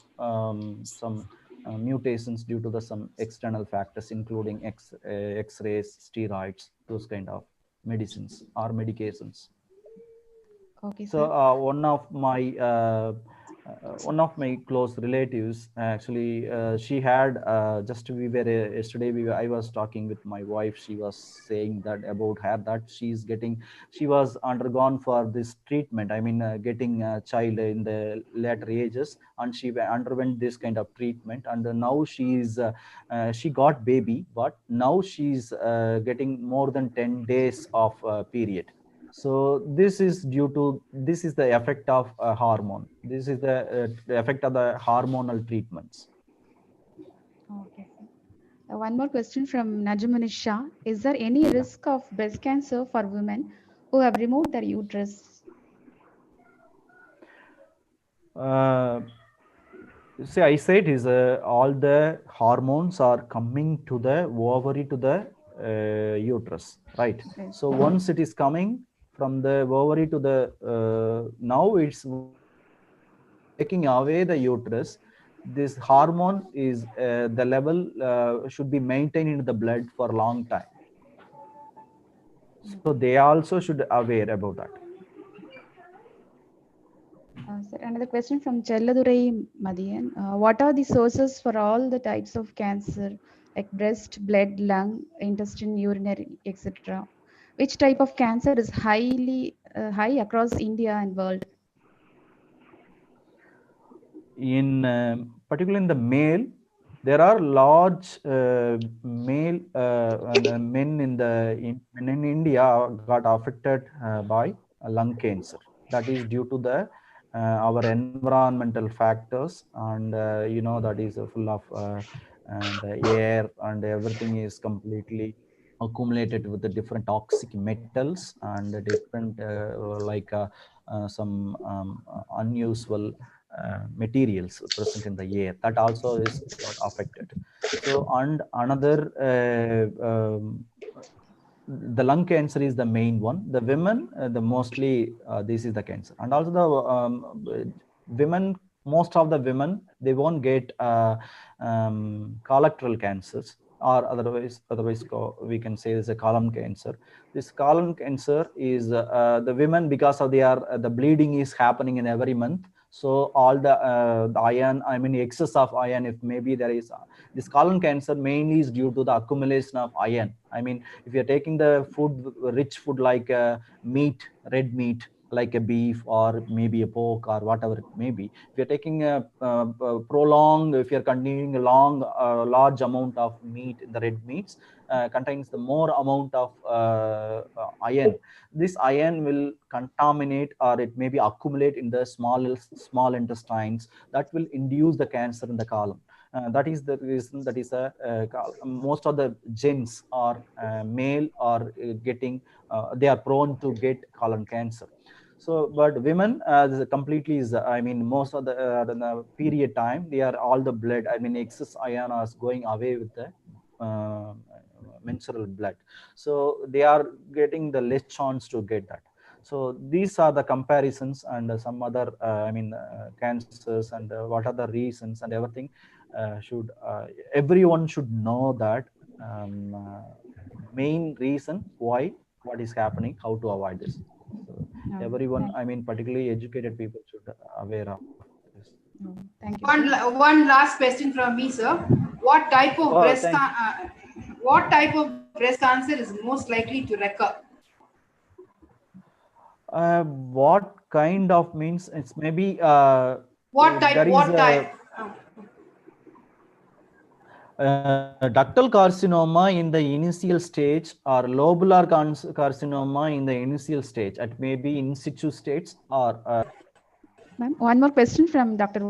some mutations due to the some external factors, including X-rays, steroids, those kind of medicines or medications. Okay, So sir. one of my close relatives, actually, she had just we were yesterday I was talking with my wife. She was saying that about her, that she was undergone for this treatment. I mean, getting a child in the later ages, and she underwent this kind of treatment, and now she got baby, but now she's getting more than 10 days of period. So this is the effect of hormone. This is the effect of the hormonal treatments. Okay, sir. One more question from Najmunis Shah. Is there any Yeah. risk of breast cancer for women who have removed their uterus? Uh, See, I said is all the hormones are coming to the ovary to the uterus, right? Yes. So once it is coming from the ovary to the now it's taking away the uterus. This hormone is the level should be maintained in the blood for a long time. So they also should aware about that. Sir, another question from Chelladurai Madian. What are the sources for all the types of cancer, like breast, blood, lung, intestine, urinary, etc.? Which type of cancer is high across India and world? In particularly in the male, there are large male men in India got affected by lung cancer. That is due to the our environmental factors, and that is full of the air, and everything is completely accumulated with the different toxic metals and the different some unusual materials present in the air, that also is got affected. So, and another the lung cancer is the main one. The women, the mostly this is the cancer, and also the women. Most of the women, they won't get colorectal cancers, or otherwise we can say it's a colon cancer. This colon cancer is the women, because of the bleeding is happening in every month. So all the iron, I mean excess of iron, if maybe there is this colon cancer mainly is due to the accumulation of iron. I mean, if you're taking the food, rich food like meat, red meat, like a beef or maybe a pork or whatever it may be. If you're taking a prolonged, if you're continuing a large amount of meat, the red meats contains the more amount of iron. This iron will contaminate, or it may be accumulate in the small intestines, that will induce the cancer in the colon. That is the reason, that is most of the gents are male are getting they are prone to get colon cancer. So but women completely is I mean most of the period time, they are all the blood, I mean excess iron is going away with the uh, menstrual blood, so they are getting the less chance to get that. So these are the comparisons, and some other cancers, and what are the reasons and everything. Should Everyone should know that main reason why, what is happening, how to avoid this. So everyone, I mean particularly educated people, should aware of this. Thank you, sir. One last question from me, sir. What type of Oh, thank you. what type of breast cancer is most likely to recur? What kind of means, it's maybe What type? there is What type? ductal carcinoma in the initial stage, or lobular carcinoma in the initial stage, it may be in situ states, or Ma'am, one more question from Dr.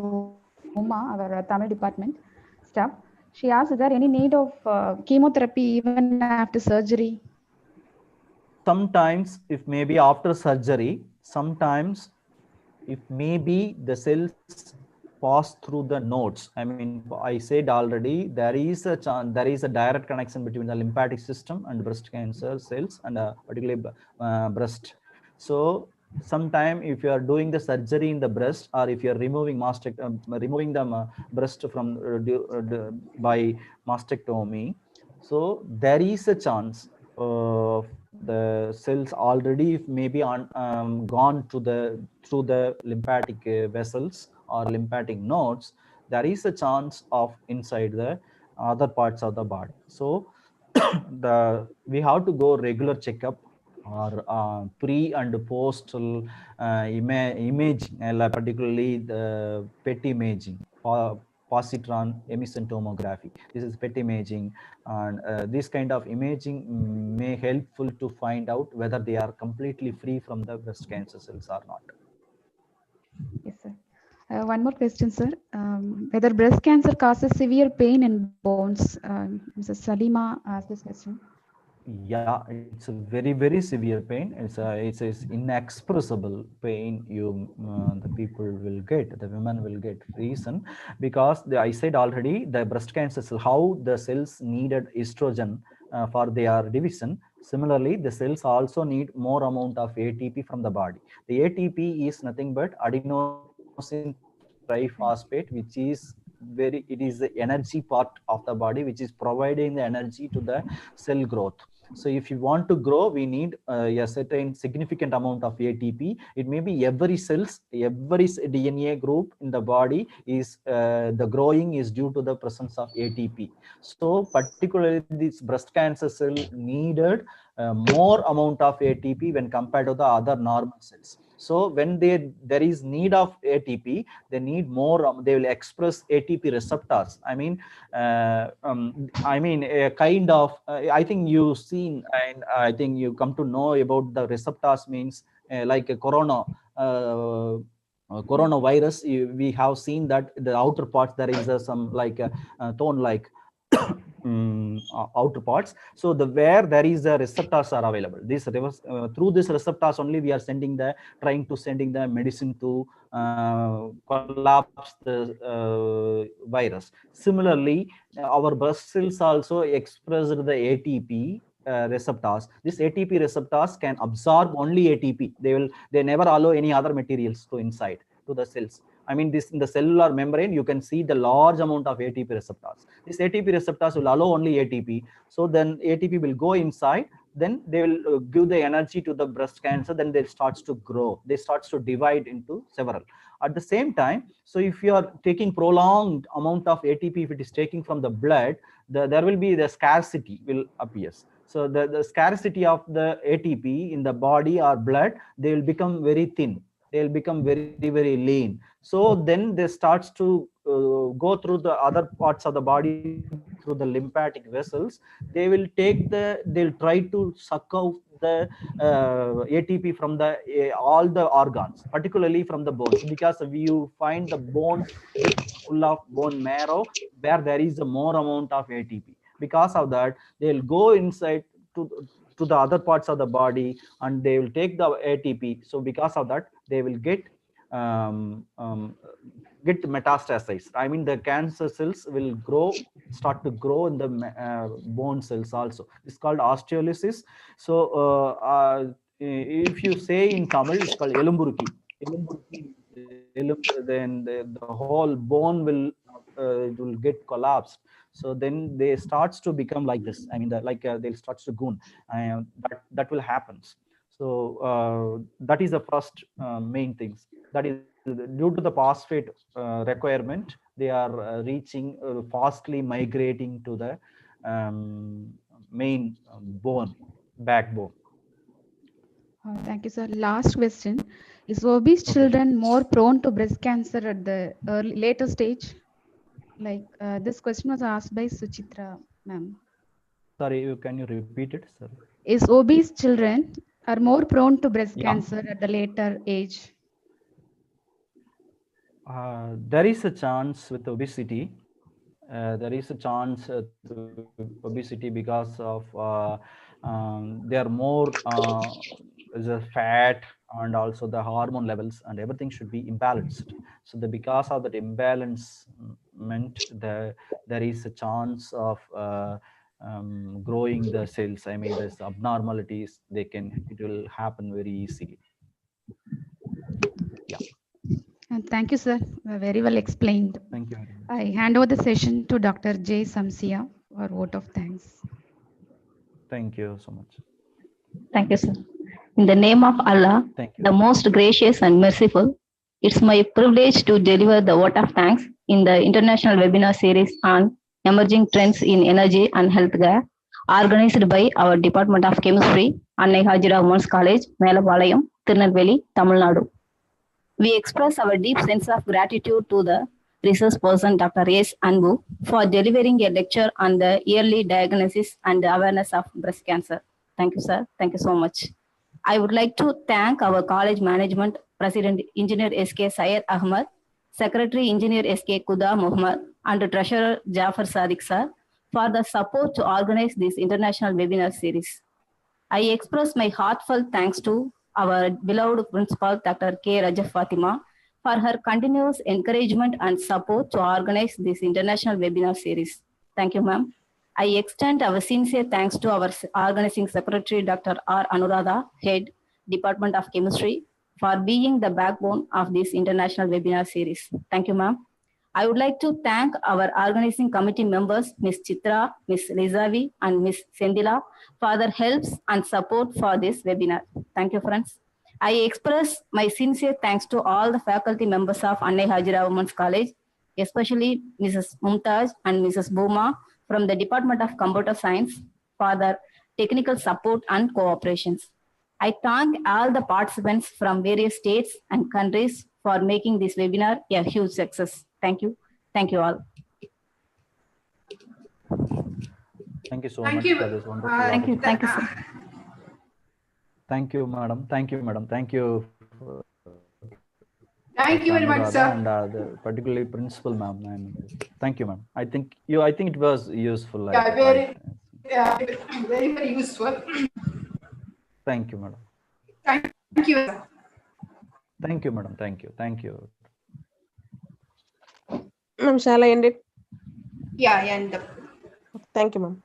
Uma, our Tamil department staff. She asked, is there any need of chemotherapy even after surgery? sometimes if maybe after surgery, sometimes if maybe the cells pass through the nodes. I mean, I said already, there is a there is a direct connection between the lymphatic system and breast cancer cells, and particularly breast. So sometime if you are doing the surgery in the breast, or if you are removing removing the breast from by mastectomy, so there is a chance the cells already maybe on gone to the through the lymphatic vessels or lymphatic nodes, there is a chance of inside the other parts of the body. So we have to go regular checkup, or pre and postal imaging, like particularly the PET imaging, positron emission tomography. This is PET imaging, and this kind of imaging may helpful to find out whether they are completely free from the breast cancer cells or not. Yes, sir. One more question, sir. Whether breast cancer causes severe pain in bones? Mrs. Salima asked this question. Yeah, it's a very severe pain. It's inexpressible pain. The people will get, the women will get. Reason, because I said already, the breast cancer cell, how the cells needed estrogen for their division. Similarly, the cells also need more amount of ATP from the body. The ATP is nothing but adenosine triphosphate, which is it is the energy part of the body, which is providing the energy to the cell growth. So if you want to grow, we need a certain significant amount of ATP. It may be every DNA group in the body is the growing is due to the presence of ATP. So particularly this breast cancer cell needed more amount of ATP when compared to the other normal cells. So when there is need of ATP, they need more. They will express ATP receptors. A kind of. I think you've seen, and I think you come to know about the receptors. Means like a coronavirus. We have seen that the outer parts there is some like thorn like outer parts. So the where there is a receptors are available, through this receptors only we are trying to sending the medicine to collapse the virus. Similarly, our breast cells also express the ATP receptors. This ATP receptors can absorb only ATP. They never allow any other materials to inside to the cells. I mean, this in the cellular membrane, you can see the large amount of ATP receptors. These ATP receptors will allow only ATP. So then ATP will go inside, then they will give the energy to the breast cancer, then they starts to grow. They starts to divide into several. At the same time, so if you are taking prolonged amount of ATP, if it is taking from the blood, there will be the scarcity will appears. So the scarcity of the ATP in the body or blood, they will become very thin. They will become very, very lean. So then they starts to go through the other parts of the body through the lymphatic vessels. They'll try to suck out the ATP from the all the organs, particularly from the bones, because you find the bones with full of bone marrow where there is a more amount of ATP. Because of that, they'll go inside to the other parts of the body and they will take the ATP. So because of that, they will get metastasis. I mean, the cancer cells will start to grow in the bone cells also. It's called osteolysis. So if you say in Tamil, it's called elumburuki. Then the whole bone it will get collapsed. So then they starts to become like this. I mean, they'll start to goon. That will happen. So that is the first main things. That is due to the phosphate requirement. They are fastly migrating to the main backbone. Thank you, sir. Last question. Is obese children more prone to breast cancer at the later stage? Like this question was asked by Suchitra, ma'am. Sorry, can you repeat it? Sorry. Is obese children are more prone to breast cancer at the later age? There is a chance with obesity. There is a chance to obesity because of they are more the fat and also the hormone levels and everything should be imbalanced. So because of that imbalancement, there is a chance of growing the cells. I mean, there's abnormalities. It will happen very easily. Yeah. Thank you, sir. Very well explained. Thank you very much. I hand over the session to Dr. J. Samsia for vote of thanks. Thank you so much. Thank you, sir. In the name of Allah, the most gracious and merciful, it's my privilege to deliver the vote of thanks in the international webinar series on emerging trends in energy and healthcare, organized by our Department of Chemistry, Annai Hajira Women's College, Melapalayam, Tirunelveli, Tamil Nadu. We express our deep sense of gratitude to the research person Dr. S. Anbu for delivering a lecture on the early diagnosis and awareness of breast cancer. Thank you, sir. Thank you so much. I would like to thank our college management, President Engineer S.K. Syed Ahmad, Secretary Engineer S.K. Kuda Muhammad, and Treasurer Jafar Sadiq sir for the support to organize this international webinar series. I express my heartfelt thanks to our beloved Principal, Dr. K. Rajab Fatima, for her continuous encouragement and support to organize this international webinar series. Thank you, ma'am. I extend our sincere thanks to our organizing secretary, Dr. R. Anuradha, Head, Department of Chemistry, for being the backbone of this international webinar series. Thank you, ma'am. I would like to thank our organizing committee members, Ms. Chitra, Ms. Lizavi, and Ms. Sendila, for their helps and support for this webinar. Thank you, friends. I express my sincere thanks to all the faculty members of Annai Hajira Women's College, especially Mrs. Mumtaz and Mrs. Booma from the Department of Computer Science for their technical support and cooperations. I thank all the participants from various states and countries for making this webinar a huge success. Thank you. Thank you all. Thank you so much for this wonderful Thank you. Thank you, sir. Thank you, madam. Thank you, madam. Thank you. Thank you very much, sir. And particularly principal, ma'am. Thank you, ma'am. I think it was useful. Yeah, very, very useful. Thank you, madam. Thank you, sir. Thank you, madam. Thank you. Thank you. Ma'am, shall I end it? Yeah, end up. Thank you, ma'am.